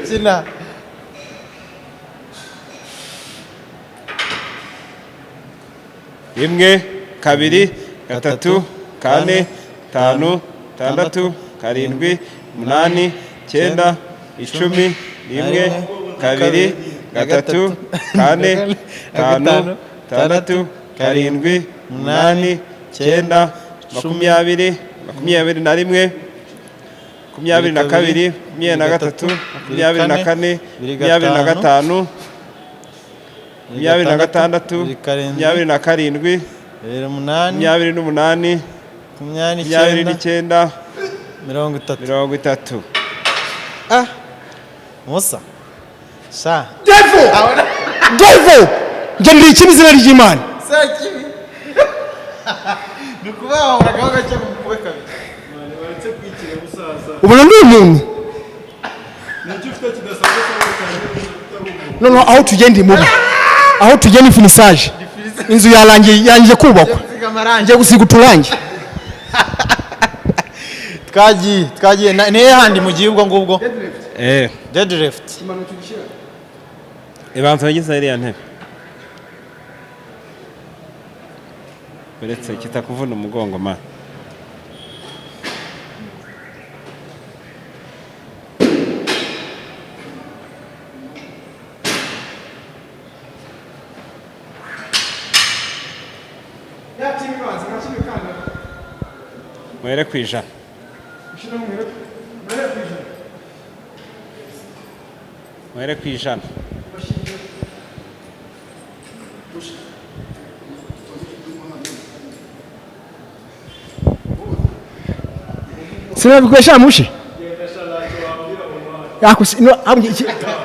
kina imwe kabiri gatatu kane tanu tandatu karindwi umunani cyenda 10 rimwe kabiri gatatu kane tanu tandatu karindwi umunani cyenda 20 21 22 23 24 25 26 27 28 29 30 Musa sha Devo njye ndi ikibizina ry'Imana sakibi nukubaho uragaho gake mu kuwe kabiri baretse kwikira musaza ubona ndi umuntu nicyo ufite kidasanzwe no aho tugenda mubi aho tugenda finisage inzu yarangiye kubakwa ngiye gusiga uturangi twagiye nihe handi mu gihe ubwo ngubwo deadlift ibanza yagize iriya ntebe uretse kitakuvuna umugongo man. Muhere ku ijana. Muhere ku ijana. Sinabikoresha mushi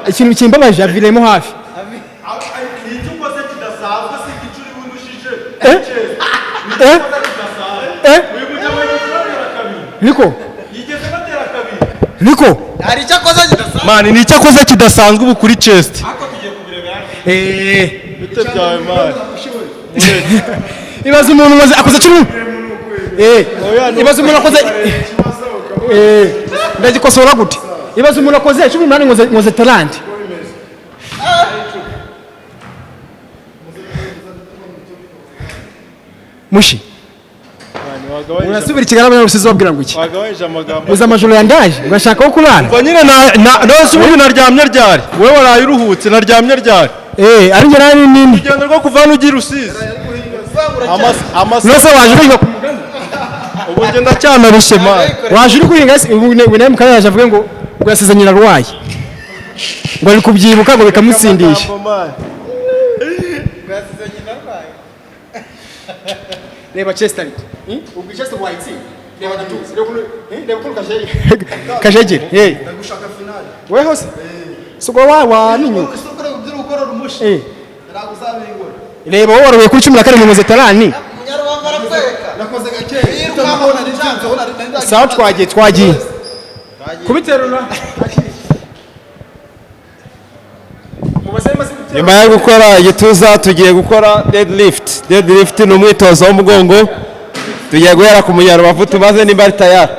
ikintu kimbabaje aviremo hafi niko hari icyo akoze kidasanzwe. Mani ni icyo akoze kidasanzwe ubu kuri chest. Ariko tugiye kubirebera. Bite byawe mani. ibaze umuntu waze akoze kimwe ibaze umuntu akoze ndagikosora gute ibaze umuntu akoze 18 ngoze talent mushi urasubira ikigarama n'urusizi wabwira ngo iki Wagabanije amagambo. uza amajoro yandaje urashaka ko kurara Ngo nyine nose ubundi naryamye ryari. Wowe waraye uruhutse naryamye ryari. ari njye nari nini Urugendo rwo kuva hano ugira Rusizi. nose waje kwiga Ubu ngenda cyanarushye mani. waje uri kwiga ubu nawe mukanya yaje avuga ngo yasize nyina arwaye ngo ari kubyibuka ngo bikamutsindisha reba Chester ubwo Chester wayitsi reba gatuzi reba kuri kajegere ndagushaka finale we hose sugo wa ninyo isoko ryo gukora rumushi raguzabingora reba wowe waruye kuri 14 ngoze talani munyarwanda arakweka nakoze gake tutabona n'icyanzo hona sawa twagiye kubiterura Nyuma yo gukora igituza tugiye gukora deadlift. Deadlift ni umwitozo w'umugongo. Tugiye guhera ku munyarubavu tumaze nimba ari tayari.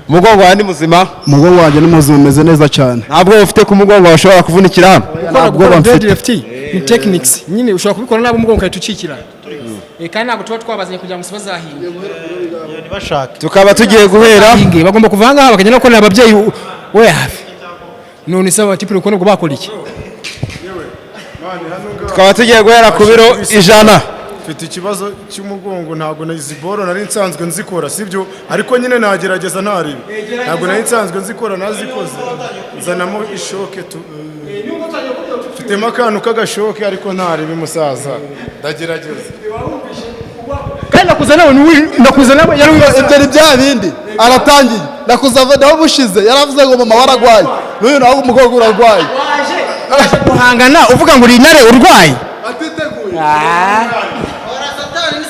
Umugongo wandi muzima. umugongo wanjye ni muzima umeze neza cyane. Ntabwo ufite ku mugongo washobora kuvunikira hano. gukora deadlift ni techniques nyine ushobora kubikora nabo umugongo ukahita ucikira kandi ntabwo tuba twabazanye kugira ngo sibazahinge bashaka. Tukaba tugiye guhera bagomba kuvanga aha bakagenda gukorera ababyeyi we hafi none se abatipe uko ngo bakora iki tukaba tugiye guhera ku biro 100. mfite ikibazo cy'umugongo ntabwo izi boro nari nsanzwe nzikora sibyo ariko nyine nagerageza ntaribi ntabwo nari nsanzwe nzikora nazikoze nzanamo ishoke mfitemo akantu k'agashoke ariko ntaribi musaza ndagerageza kandi nakuze nawe yari ibyo bya bindi aratangiye nakuzava naho bushize yaravuze ngo mama waragwaye n'uyu naho umugongo uragwaye waje guhangana uvuga ngo uri intare urwaye atiteguye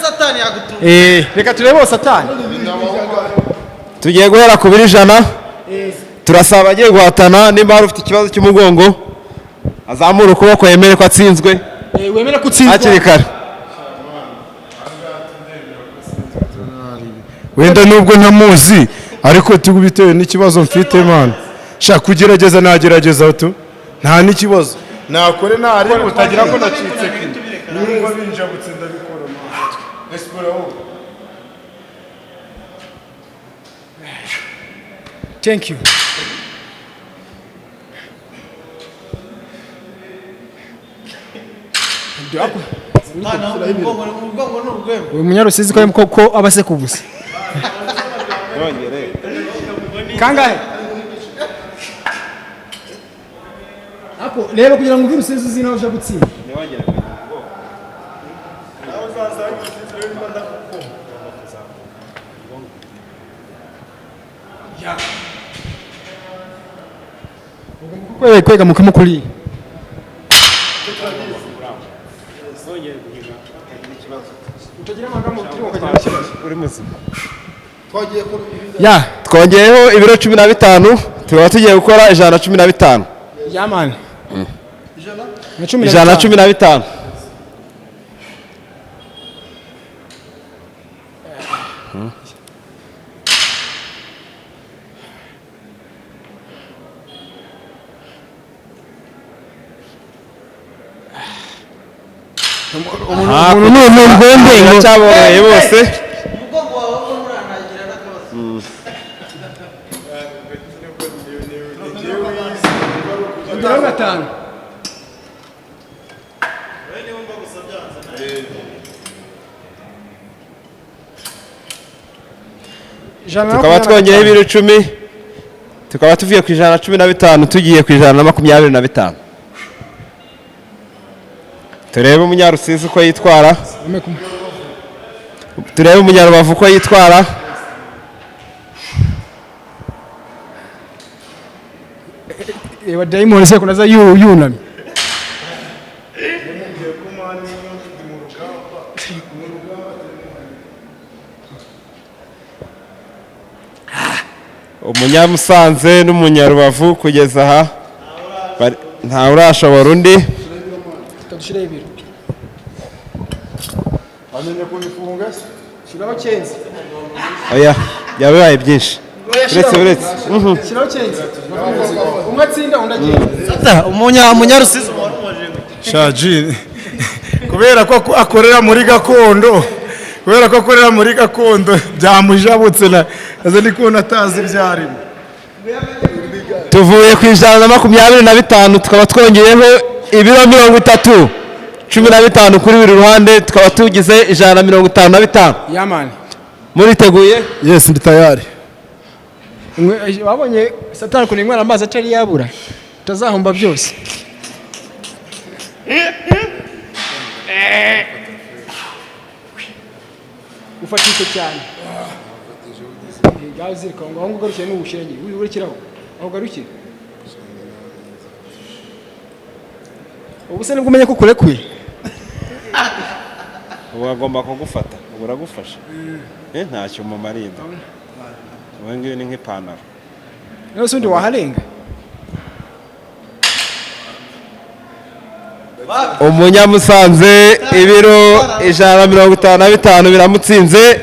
satani yagutuye reka turebe satani Tugiye guhera ku biro 100. Turasaba agiye guhatana nimba hari ufite ikibazo cy'umugongo azamura ukuboko yemere ko atsinzwe. wemera kutsinzwa Hakiri kare. wenda nubwo ntamuzi ariko bitewe n'ikibazo mfite man shaka kugerageza nagerageza tu nta n'ikibazo nakore ntari utagira ko nacitse numva binjabutse ndabikora espera wowe thank you uyu munyarusizi ko aba se kubusa kangahe ako rero kugira ngo uvirusizi uzina uje gutsinda kwega mukamo kuri Twongeyeho ibiro 15 tukaba tugiye gukora 115. Yamani. 115. umuntu ni umugombe ngo cyaboroheye bose ugeraho gatanu tukaba twongeyeho ibiro 10 tukaba tuvuye ku 115 tugiye ku 125. turebe umunyarusizi uko yitwara, turebe umunyarubavu uko yitwara. Ewa Diamond se kunaza yunamye. Umunyamusanze n'umunyarubavu kugeza aha nta urashobora undi. Tudushire ibiro. Amenye kunifunga shiraho cyenzi. Oya yabaye byinshi. Uretse shiraho cyenzi. Umwe atsinda undagiye. Umunyarusizi shaji kubera ko akorera muri gakondo, kubera ko akorera muri gakondo byamujabutse nazo ndi kubona atazi ibyarimo. tuvuye ku 125 tukaba twongeyeho ibiro 30, 15 kuri buri ruhande tukaba tugize 155. Yamani Muriteguye? Yes, ndi tayari. Wabonye Satani kunimwana amazi atari yabura utazahomba byose. Ufatike cyane. Gazi kongo aho ngarukiye n'ubushenge urikiraho aho garukire. Ubuse nibwo umenye ko kurekuye. Wagomba kugufata uragufasha. Ntacyo mu marinda. Wengiwe ni nk'ipantaro. Nose undi waharenga. Umunyamusanze ibiro 155 biramutsinze.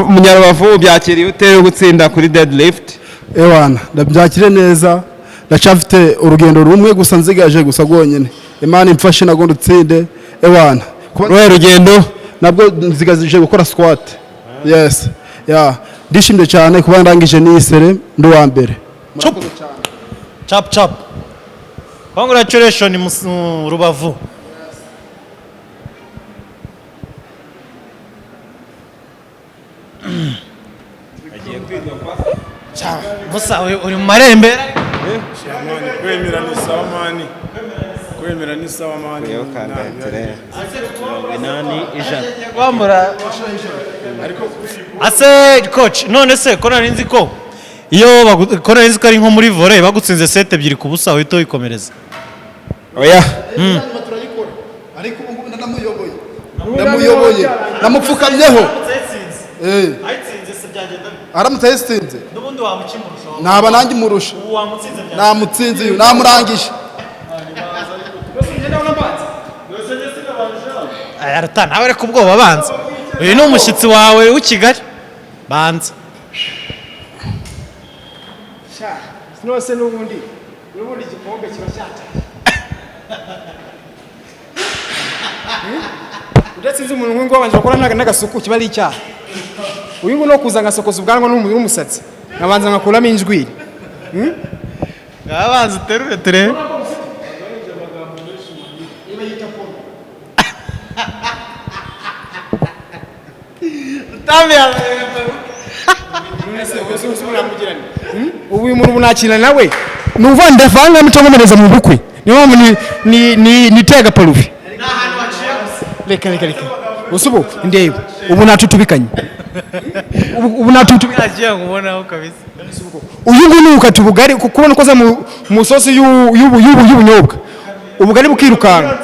Umunyarubavu byakiriye uteye gutsinda kuri deadlift. Ewana ndabyakire neza, ndacafite urugendo rumwe gusa nzigaje gusa gonyene. Imana imfashe nago ndutsinde. Ewana Roye rugendo nabwo nzigazije gukora squat. Yes. Yeah. Ndishimye cyane kuba ndangije n'isere ndi wa mbere. Chap. Congratulations Rubavu. Musa uri mu marembera. Kwemera ni sawa mani. Kwemera ni sawa mani. Wambura. Ase coach none se ko nari nzi ko iyo nzi ko ari nko muri volley bagutsinze set 2 ku busa uhita uyikomereza. Oya. Ariko ubu ndamuyoboye. Namupfukamyeho. Ayitsinze se byagenda. Aramutse yitsinze. Nubundi wamukimurusha. Naba nangi murusha. Wamutsinze byagenda. Namutsinze uyu namurangije. Ayarata nawe reka ubwoba banza. Uyu ni umushyitsi wawe w'Ikigali. Banza. Nose n'ubundi igikombe kiba cyataye. Udatsinze umuntu nk'ingo wabanje gukora n'agasuku kiba ari icyaha. Uyu ngo no kuza ngasokoza ubwanwa n'umusatsi nabanza ngakuramo injwiri. Ngabanza uterure turebe. Ubu uyu muntu nakina nawe nuva ndavanga mutongomereza mu bukwe niyo ni tega parufi reka usubo ndeba ubu natutubikanye ubu Agiye kubonaho kabisa. uyu nguyu ukata ubugari kubona koza mu sosi y'ubunyobwa ubugari bukirukanka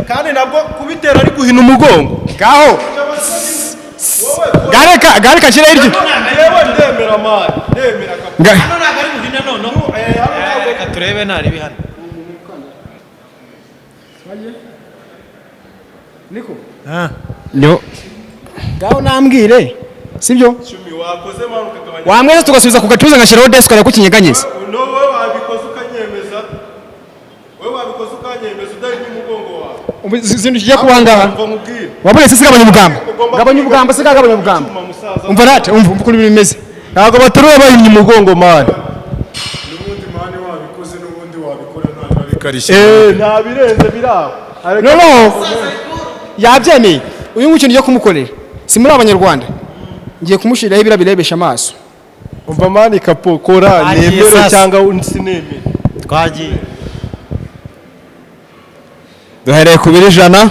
kandi nabwo kubitera ari guhina umugongo gaho gareka kira iryo yewe ndemera mari ndemera Hano ntabwo ari muhina noneho. Reka turebe ntari bihano. niko No. gaho nambwire sibyo 10 wakoze mari ukagabanya. wamweza tugasubiza ku gatuza ngashyiraho desk ya kukinyeganyeza No wowe wabikoze ukanyemeza. Wowe wabikoze wanyemeza udahinnye umugongo wawe. Zindi kijya kubangaha. Wabonye sisi gabanya ubugambo. Gabanya ubugambo se gabanya ubugambo. Umva nate umva uko bimeze. Ntabwo baterura bahinnye umugongo mani. N'ubundi mani wabikoze n'ubundi wabikora ntabwo bikarishye. Nta birenze biraho. No. Yabyemeye. Uyu nguyu ngiye kumukorera. Si muri abanyarwanda. Ngiye kumushiriraho ibira birebesha amaso. Umva mani kapo kora nemere cyangwa unsinemere. Twagiye. duhereye ku biri ijana.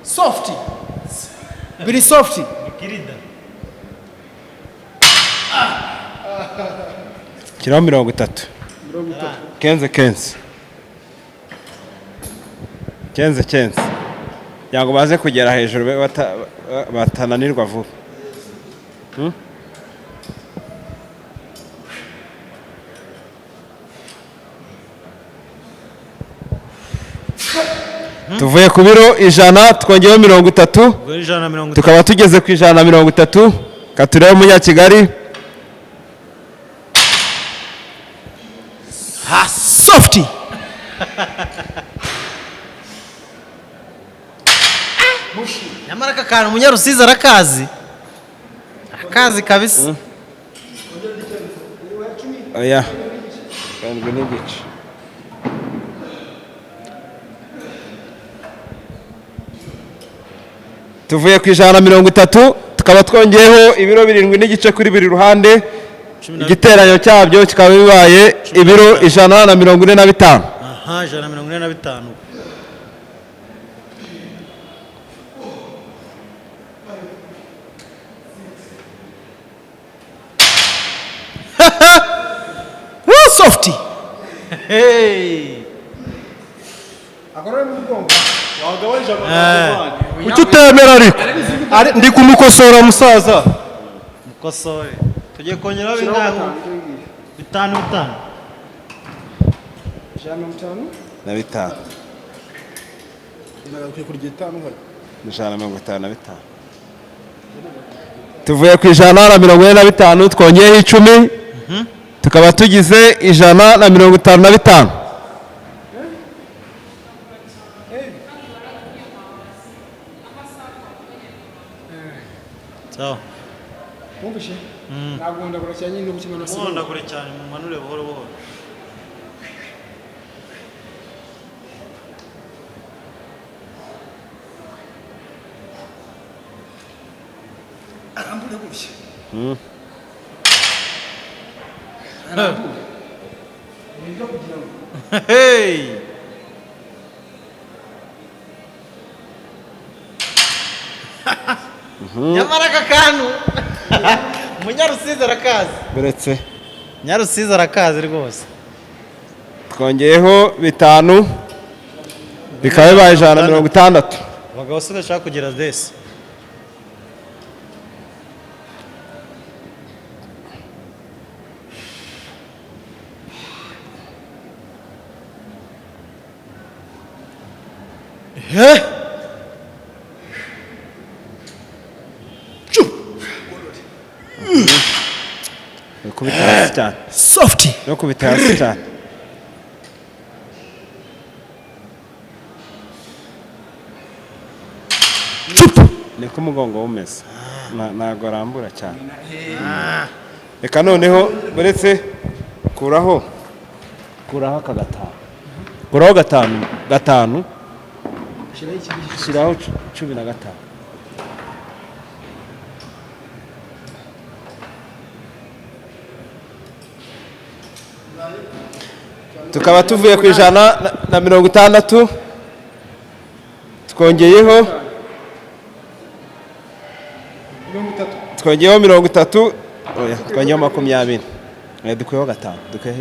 Soft. Biri soft. Kiraho 30. Kenze. Yango baze kugera hejuru batananirwa vuba. Tuvuye ku biro 100 twongeyeho 30. Tukaba tugeze ku 130. Katureba umunyakigali. Softy. Nyamara kakana umunyarusizi arakazi kabisa. Oya. Kandi n'igice. Tuvuye ku 130 tukaba twongeyeho ibiro 7 n'igice kuri buri ruhande. Igiteranyo cyabyo kikaba bibaye ibiro 145. Aha 145. Softy. Hey. Agora no mugongo. Wagabanije amaguru. Kuki utemera ariko? Ndi kumukosora musaza. Mukosore. Tugiye kongeraho bingaho? 5. Na 5. Nagakwiye kurya 5 hari. 155. Tuvuye ku 145 twongeyeho 10. Tukaba tugize 155. Sawa. Mumbishe. Nagunda kuracya nyine gukina na sima. Nkunda kure cyane mu manure buhoro buhoro. Arambure gutya. Hey. Nyamara kakanu umunyarusizi arakazi. Beretse. Nyarusizi arakazi rwose. Twongeyeho 5 bikaba bibaye 160. Abagabo se bashaka kugira desi. Softy. No kubita hasi cyane. Niko umugongo umeze. Ntago arambura cyane. Reka noneho buretse kuraho aka gatanu. Kuraho gatanu. Shiraho 15. Tukaba tuvuye ku 160 twongeyeho 30. Oya twongeyeho 20. Dukuyeho 5. Dukuyeho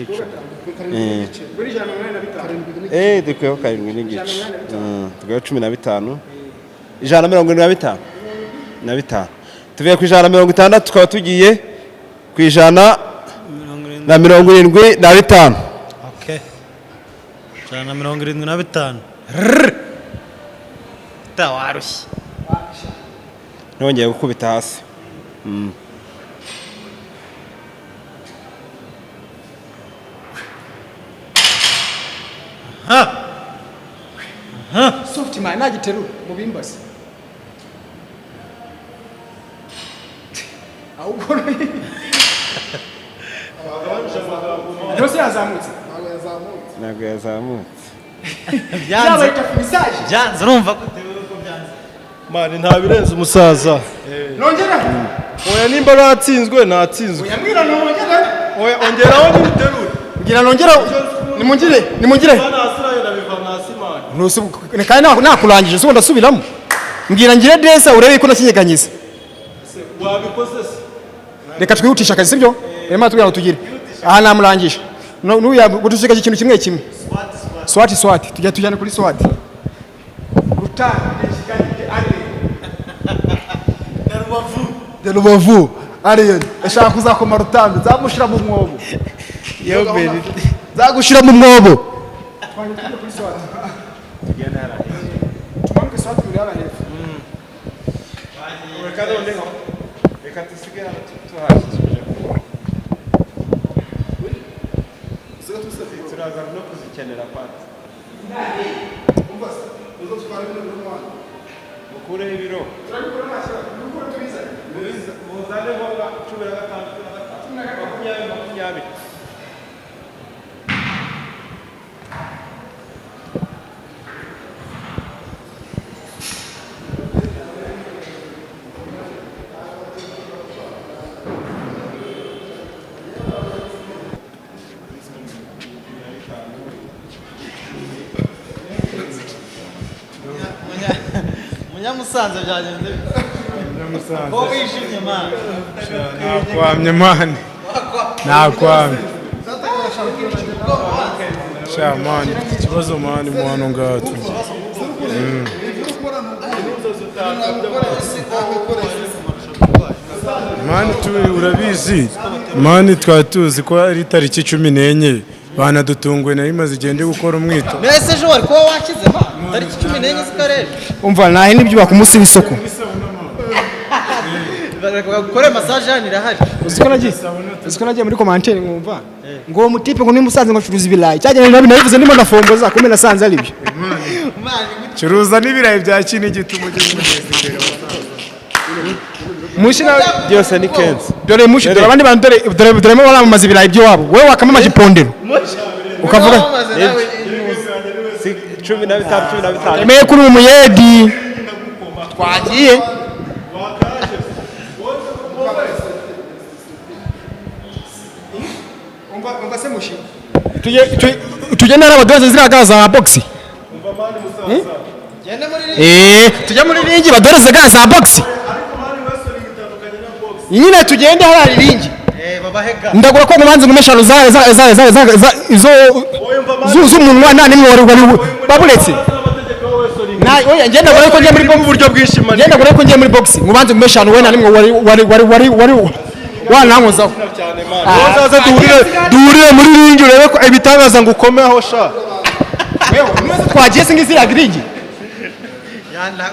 10. Dukuyeho 7 n'igice. Dukuyeho 15. 175. Tuvuye ku 160 tukaba tugiye ku 175. Okay. 175. Tawarushye. Nongeye gukubita hasi. man nagiterura mu bimbasi ahubwo yose yazamutse ntabwo yazamutse byanze urumva gute ko byanze mani nta birenze umusaza nongera oya nimba natsinzwe natsinzwe yamwira nongera oya ongeraho n'ibiterure ngira nongera nimungire nasirayo nabiva mwasi mani nusu kandi nakurangije so ndasubiramo mbwira ngire desa urebe ko nakinyeganyiza wabikoze se reka twihutisha akazi sibyo rema tugera tugire aha namurangije nuya gutushika ikintu kimwe kimwe swati tujyane kuri swati Rutambi nishikanye ari de Rubavu ariyo ashaka kuzakoma Rutambi zamushira mu mwobo yo beri zagushira mu mwobo kuri swati tumanuke swati muri ara hepfo reka tusige hano tuhashije turaza no kuzikenera pati mukureho ibiro muzaneho 16 Munyamusanze byagenze Munyamusanze. ko wishimye man Nakwamye mani. Nakwamye. Sha mani, ikibazo mani mu hano ngato. Mani urabizi. Mani twatuzi ko ari tariki 14 banadutunguye nari maze igende gukora umwito. mbese ejo wari kuba wakize ma tariki 14 z'akarere umva nahe nibyo bakumunsi w'isoko bakore massage hano irahari uziko nagiye muri commentaire ngumva ngo mutipe ngo nimusanze ngo curuza ibirayi cyagene nabivuze ndimo ndafomboza kumena nasanze ari byo Curuza n'ibirayi bya Kinigi tumugeze imbere. mushina byose ni kenzi dore mushi dore abandi bantu dore mo baramamaza ibirayi byo wabo wewe wakama amajipondero ukavuga 15 emeye kuri umuyedi twagiye umva se mushi tujye nara abadoze ziraga za boxi tujya muri ringi badoreze ga za boxi nyine tugende hari ringi ndagura ko mubanze ngumeshano z'umunwa nta nimwe wari babuletse oya ngenda gore ko ngiye muri buryo bwishimanye ngenda gore ko ngiye muri box mubanze ngumeshano we nta nimwe wari wanankozaho uzaze duhurire muri ringi urebe ko ibitangaza ngo ukomeho sha twagiye singizi yagiringi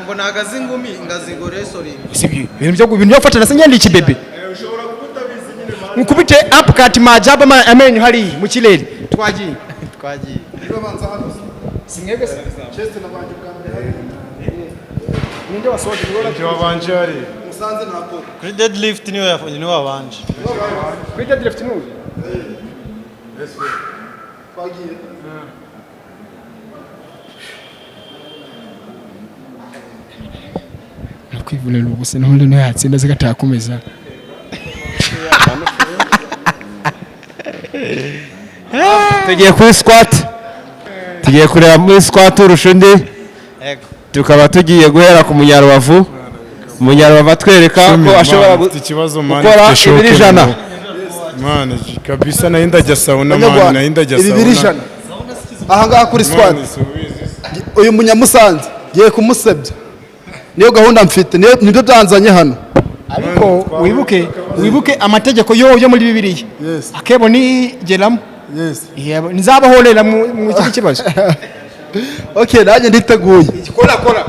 ngo nagaze ingumi ngazingo wrestling sibyo ibintu byo gufatana se ngende iki bebe nkubite upcut majaba amenyo hari mu kirere twagiye simwebwe se chest na banje bwambere ninde wasoje Ndio wabanje ari. musanze nako kuri deadlift niyo yafunye niyo wabanje kuri deadlift n'uyu twagiye nakwivunira ubuse n'undi no yatsinda zigatakomeza tugiye kuri squat tugiye kureba muri squat urushundi tukaba tugiye guhera ku munyarubavu atwereka ko ashobora gukora ibiri ijana Mane kabisa naenda jya sauna mane naenda jya sauna ibiri ijana aha ngaha kuri squad uyu munyamusanze giye kumusebya niyo gahunda mfite nibyo byanzanye hano ariko wibuke amategeko yo muri Bibiliya akebo ni geramo nzabahorera mu iki kibazo okay nanjye nditeguye kora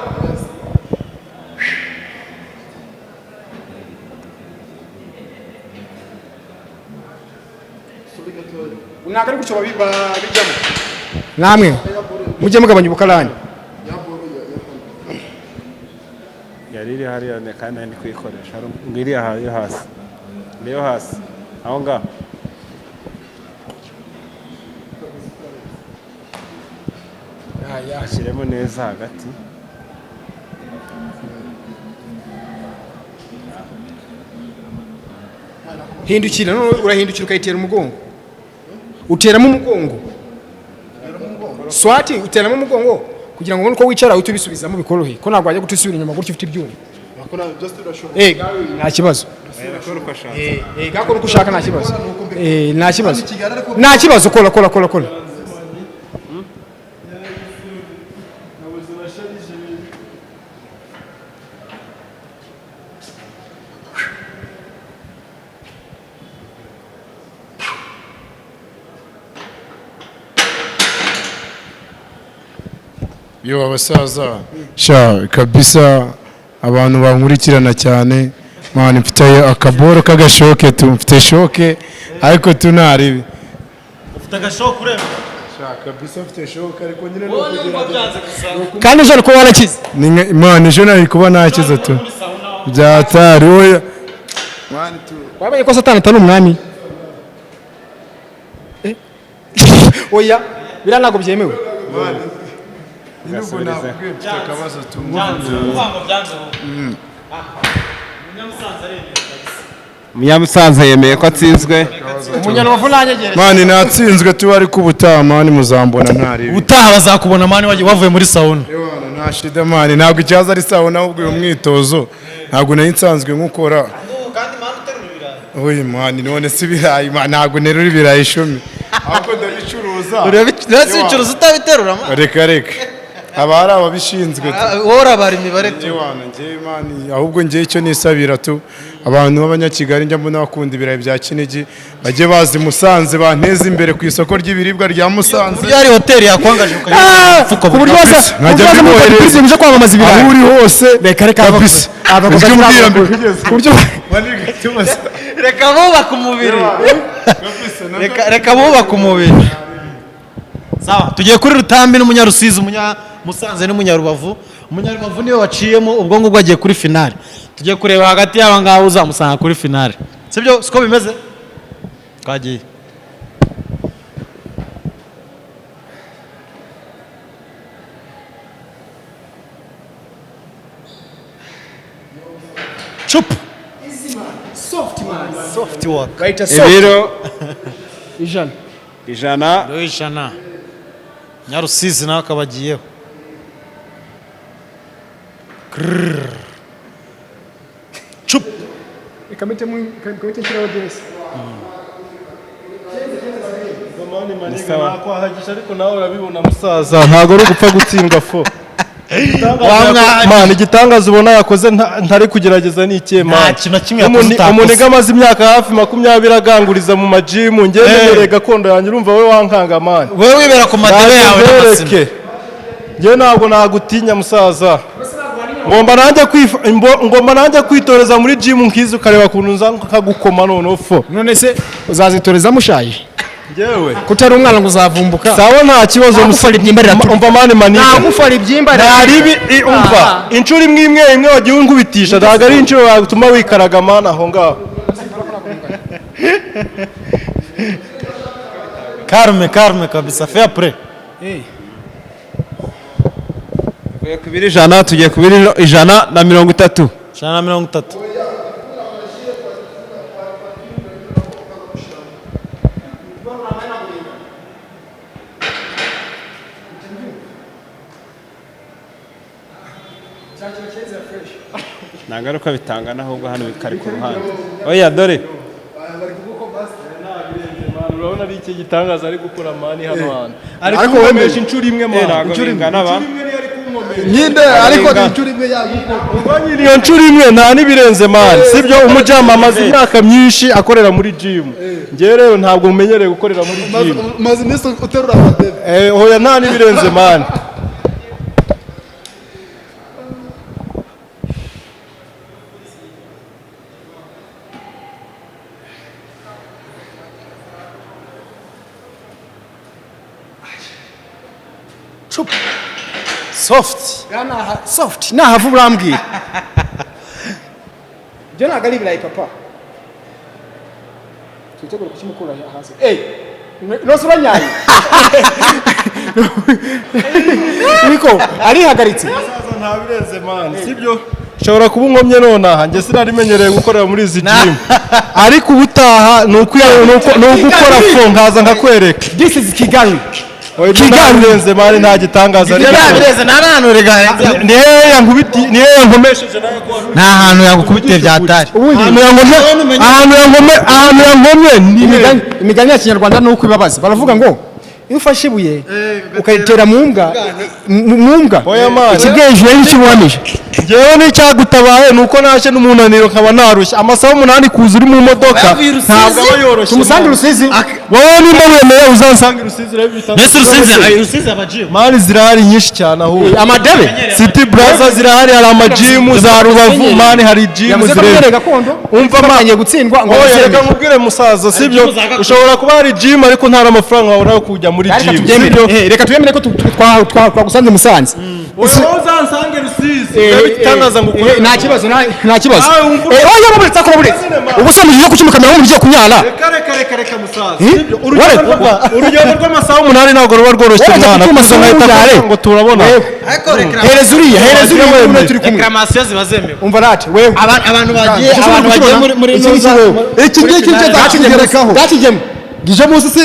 unaka ari gucoba bijyamo namwe mujye mugabanya ubukarani hari iri hariya kandi ndi kuyikoresha ngiriya yo hasi niyo hasi aho ngaho ashyiremo neza hagati hindukira none urahindukira ukayitera umugongo uteramo umugongo swati uteramo umugongo kugira ngo ubone uko wicara uhite ubisubizamo bikorohe ko ntabwo wajya gutusubira inyuma gutyo ufite ibyuma nta kibazo gakora uko ushaka nta kibazo nta kibazo kora yo abasaza sha kabisa abantu bankurikirana cyane mwana mfite akaboro k'agashoke mfite shoke ariko tunaribi ufite agashoke ureba sha kabisa mfite shoke ariko nyine no kugira kandi ejo ko warakize imana ejo nari kuba nakize tu byatari oya mwana tu wabonye ko satani atari umwami oya bira ntago byemewe Nubwo nakubwiye mfite akabazo Munyamusanze yemeye ko atsinzwe Umunyarubavu nanyegereje mani natsinzwe tu ari kubutaha mani muzambona ntari utaha bazakubona mani wavuye muri sauna nta shida mani ntabwo ikibazo ari sauna ahubwo uyu mwitozo ntabwo nari nsanzwe nkukora kandi mani uterura ibirayi oyi mani none si ibirayi ntabwo nerura ibirayi 10 ahubwo ndabicuruza urasicuruza utabiterura mani reka haba hari ababishinzwe wowe urabara imibare tu ahubwo njye icyo nisabira tu abantu b'abanyakigali njya mbona bakunda ibirayi bya Kinigi bajye bazi Musanze banteze imbere ku isoko ry'ibiribwa rya Musanze iyo ari hoteli yakwangaje ku buryo bose nkajya mbibohereza uje kwamamaza ibirayi aho uri hose reka kabisa ujye umbwira buryo reka bubaka umubiri reka bubaka umubiri sawa tugiye kuri Rutambi n'Umunyarusizi Musanze n'Umunyarubavu niwe waciyemo ubwo ngubwo agiye kuri finale tugiye kureba hagati y'aba ngabo uzamusanga kuri finale sibyo siko bimeze twagiye chup soft work ibiro ijana Nyarusizi nawe akabagiyeho chup ikamite nshiraho desi nakwahagisha ariko nawe urabibona musaza ntabwo ari ugupfa gutsindwa fo igitangaza ubona yakoze ntari kugerageza ni ikihe nta kintu na kimwe yakoze utakoze umuniga amaze imyaka hafi 20 aganguriza mu majimu ngewe gakondo yanjye urumva wowe wankanga mani wowe wibera ku madebe yawe n'amasina ngewe ntabwo nagutinya musaza ngomba nanjye kwitoreza muri jimu nkizi ukareba ukuntu nza nkagukoma noneho fo none se uzazitoreza mushaje ngewe kutari umwana ngo uzavumbuka sawa nta kibazo umva mani manini nagufara ibyimbarira umva inshuro imwe wagiye unkubitisha ntabwo ari inshuro yatuma wikaraga mani aho ngaho karme kabisa fair play kubiri ijana tugiye kubiri 130 130 nagaruka bitangana ahubwo hano bikari ku ruhande oya dore urabona ari iki gitangaza ari gukora mani hano hantu ariko wemesha inshuro imwe mani inshuro imwe nyinde ariko inshuro imwe yagukora iyo nshuro imwe nta nibirenze mani sibyo umujama amaze imyaka myinshi akorera muri gym ngewe rero ntabwo mumenyereye gukorera muri gym maze iminsi uterura amadebe hoya nta nibirenze mani soft nahavu urambwira byo ntabwo ari ibirayi papa twitegure kukimukura hasi nose uranyaye niko arihagaritse ntabirenze mani sibyo ushobora kuba unkomye nonaha njye sinarimenyereye gukorera muri izi gym ariko ubutaha ni ugukora fo nkaza nkakwereka this is Kigali kigandenze mani nta gitangaza ariko Kigandenze ntarantu regare niyo yankomesheje nayo ko nta hantu yagukubitiye byatari ahantu yankomye ni imigani ya kinyarwanda nuko ibabaza baravuga ngo iyo ufashe ibuye ukayitera mu mbwa oya mani ikibwejwe n'ikibuhamije njyewe n'icyagutabaye ni uko naje n'umunaniro nkaba narushye amasaha 8 kuza uri mu modoka ntabwo aba yoroshye tumusange Rusizi wowe nimba wemeye uzansange Rusizi rero bitandukanye Rusizi abajimu mani zirahari nyinshi cyane ahubwo amadebe City Plaza zirahari hari amajimu za Rubavu mani hari jimu zirahari umva manye gutsindwa ngo reka nkubwire musaza sibyo ushobora kuba hari jimu ariko nta amafaranga wabona yo kujya muri jimu reka tuyemere ko twagusanze Musanze uzansange Rusizi bitangaza ngo nta kibazo oya baburitsa ko baburitsa ubuse mu gihe kukimukamera mu gihe kunyana reka musaza urugendo rw'amasaha 8 ntabwo ruba rworoshye mwana ngo turabona hereza uriya wewe turi kumwe reclamation ziba zemewe umva nati wewe abantu bagiye muri noza iki ngiki cyo zakigerekaho zakigemo gije munsi se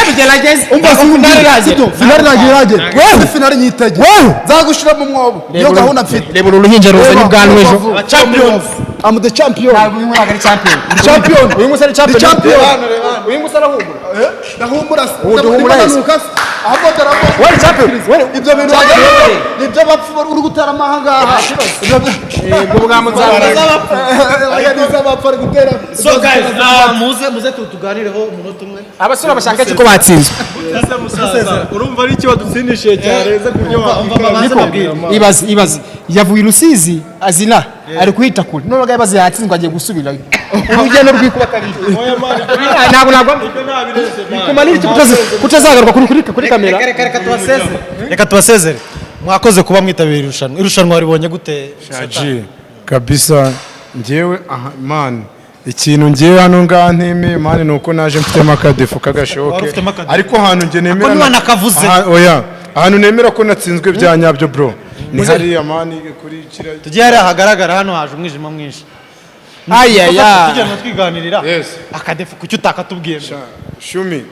bigerageze umva finale ragiraje wewe finale nyitaje zagushira mu mwobo yo gahunda mfite reba uruhinja ruzanye ubwanwa ejo champions I'm the champion uyu mwana ari champion uyu musore champion uyu musore ahumura ndahumura uduhumura ahubwo tarabo wewe champion ibyo bintu nibyo bapfu uri gutera amahanga ubwo bwamuzamura aya nizabapfu ari gutera so guys muze tuganireho umunota umwe abasore bashaka ko batsinzwe urumva ari icyo badutsindishije cyareze kubyo ibaze yavuye Rusizi azina ari kuhita kure none bagaye bazi yatsinzwe agiye gusubira urugendo rwikuba kabiri ntabwo kumanira kutazagaruka kuri kamera reka tubasezere mwakoze kuba mwitabira irushanwa waribonye gute shaji kabisa njyewe man ikintu ngiye hano ngaha nteme mani nuko naje mfitemo akadefu kagashoke ariko ahantu nge nemera oya ahantu nemera ko natsinzwe bya nyabyo bro ni hariya mani kuri kira tugiye hariya hagaragara hano haje umwijima mwinshi tujyana twiganirira akadefu kuki utakatubwiye shumi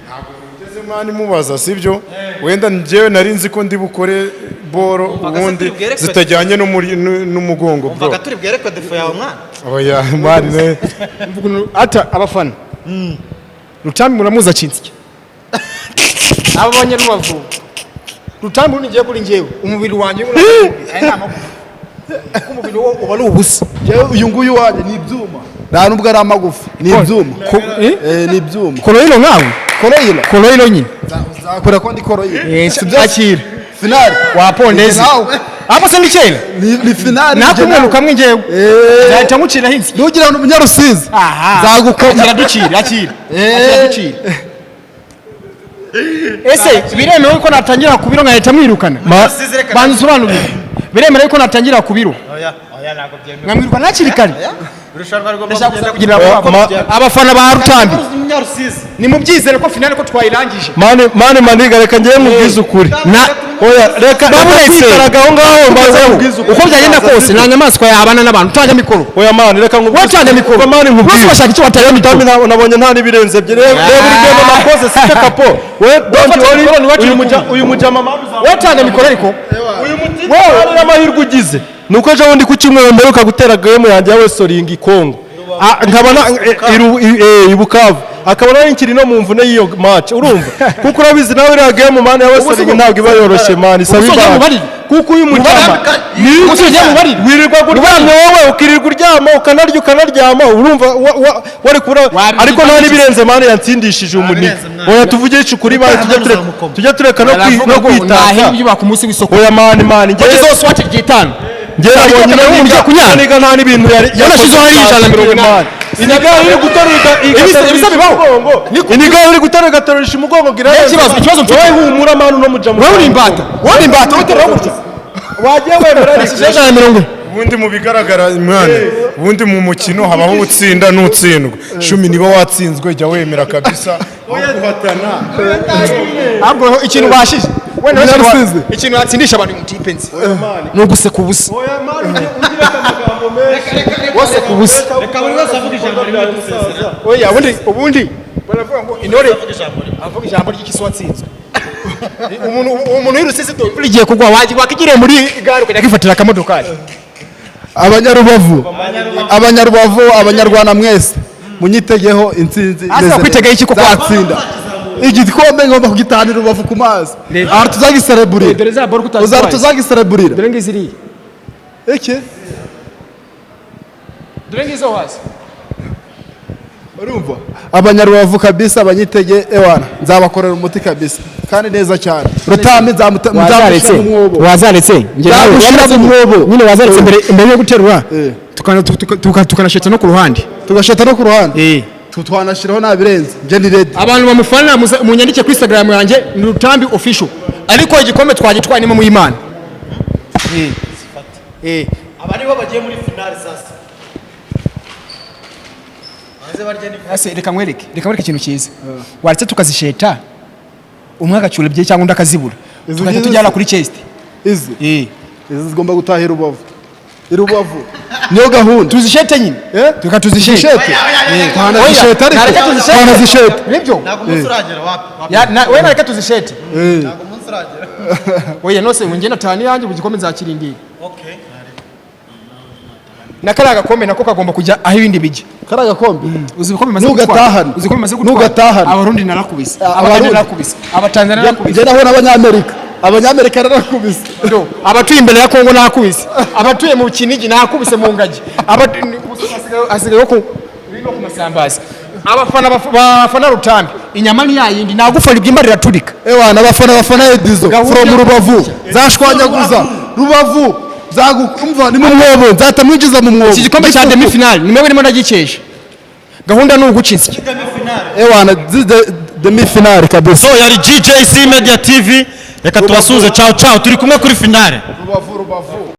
ntabwo ngeze mani mubaza sibyo wenda njyewe nari nzi ko ndi bukore boro ubundi zitajyanye n'umugongo bro umvaga turi bwerekwe defo yawe mwana oya mani ne ata abafana Rutambi muramuza acinzike abonye Rubavu Rutambi unigiye kuri njyewe umubiri wanjye umubiri wo uba ari ubusa uyu nguyu wanjye ni ibyuma nta nubwo ari amagufa ni ibyuma ni ibyuma koroyino nkawe koroyino nyine zakora ko ndi koroyino akira finale wapondeze hapo se mikela ni finale nakumwe kamwe njyewe zahita mucira hinsi nugira ngo umunyarusizi zagukomera ducira akira ducira ese biremewe ko natangira kubiro ngahita mwirukana bansobanurire biremewe ko natangira kubiro oya ntabwo byemewe nkamwirukana nakiri kare irushanwa kugira abafana ba Rutambi ni mubyizere ko finale ko twayirangije mani maniga reka ngiye mubwiza ukuri oya reka kwitaraga aho ngaho mbaze mubwiza ukuri uko byagenda kose nta nyamaswa yabana n'abantu utanga mikoro oya mani reka nkubwize utanga mikoro mani nkubwize bashaka icyo batariye Rutambi nabonye nta nibirenze bye reba urugendo nakoze site kapo we don't uyu mujama mani utanga mikoro ariko uyu mujama ari amahirwe ugize nuko ejo bundi ku cyumweru mberuka gutera game yanjye yawe soringi Kongo nkabona ibukavu akabona yinkiri no mu mvune y'iyo match urumva kuko urabizi nawe iriya game mani yawe soringi ntabwo iba yoroshye mani sabiba kuko uyu mujama wirirwa kuryama wowe ukirirwa uryama ukanaryama urumva wari kubura ariko nta nibirenze mani yansindishije umunini oya tuvugisha ukuri mani tujya tureka no kwitaka ku munsi w'isoko oya mani ngeze zose wacu gitano ngera abonye nijya kunyana niga nta n'ibintu yarashizeho y'ijana iniga iri gutorera igatoresha umugongo gira ikibazo wowe humura manu no mujama wowe uri imbata utera gutya wagiye wemera ijana 150 ubundi mu bigaragara mwana ubundi mu mukino habaho utsinda n'utsindwa 10 niba watsinzwe jya wemera kabisa guhatana ahubwo ikintu bashije wenda ikintu yatsindisha abantu mu tipe nzi no guseka ubusa wose kubusa reka buri wese avuga ijambo rya musaza oya ubundi baravuga ngo intore avuga ijambo ry'ikisi watsinzwe umuntu y'urusizi do igiye kugwa wakigire muri gare ukajya kwifatira akamodokari abanyarubavu abanyarwanda mwese munyitegeho intsinzi asa kwitegeye iki ko kwatsinda igikombe ngomba kugitanira Rubavu ku mazi aha tuzagisereburira dore za bor kutazi tuzagisereburira dore ngiziri eke dore ngizo hasi urumva abanyarubavu kabisa abanyitege ewana nzabakorera umuti kabisa kandi neza cyane Rutambi nzamuzaretse wazaretse nzamushira mu mwobo nyine wazaretse imbere yo guterura tukanasheta no ku ruhande twanashiraho nabirenze nje ni ready abantu bamufana mu nyandike kuri Instagram yanjye ni Rutambi official ariko igikombe twagitwaye nimo mu Imana abari bo bagiye muri finale sasa reka mwereke ikintu cyiza waretse tukazisheta umwe agacyura bye cyangwa undi akazibura tugahita tujyana kuri chest izi zigomba gutahira Rubavu niyo gahunda tuzishete nyine tukatuzishete twanazishete nibyo ntago umunsi uragera wapi we nareka tuzishete ntago umunsi uragera oya nose ngo ngenda tani yanjye mu gikombe nzakirindira okay na kara gakombe nako kagomba kujya aho ibindi bijya kara gakombe uzi bikombe maze gutwara abarundi narakubise abatanzania narakubise je naho abanyamerika narakubise abatuye imbere ya Kongo nakubise abatuye mu Kinigi nakubise mu ngagi asigaye ko bino ku masambazi abafana Rutambi inyama ni yayindi nagufara ibyimba riraturika ewana abafana Edizo from Rubavu zashwanyaguza Rubavu zagukumva ni mu mwobo nzatamwigiza mu mwobo iki gikombe cya demi final nimwe birimo ndagikesha gahunda ni ugucinsa ewana demi final kabisa so yari GJC Media TV reka tubasuze ciao turi kumwe kuri finale Rubavu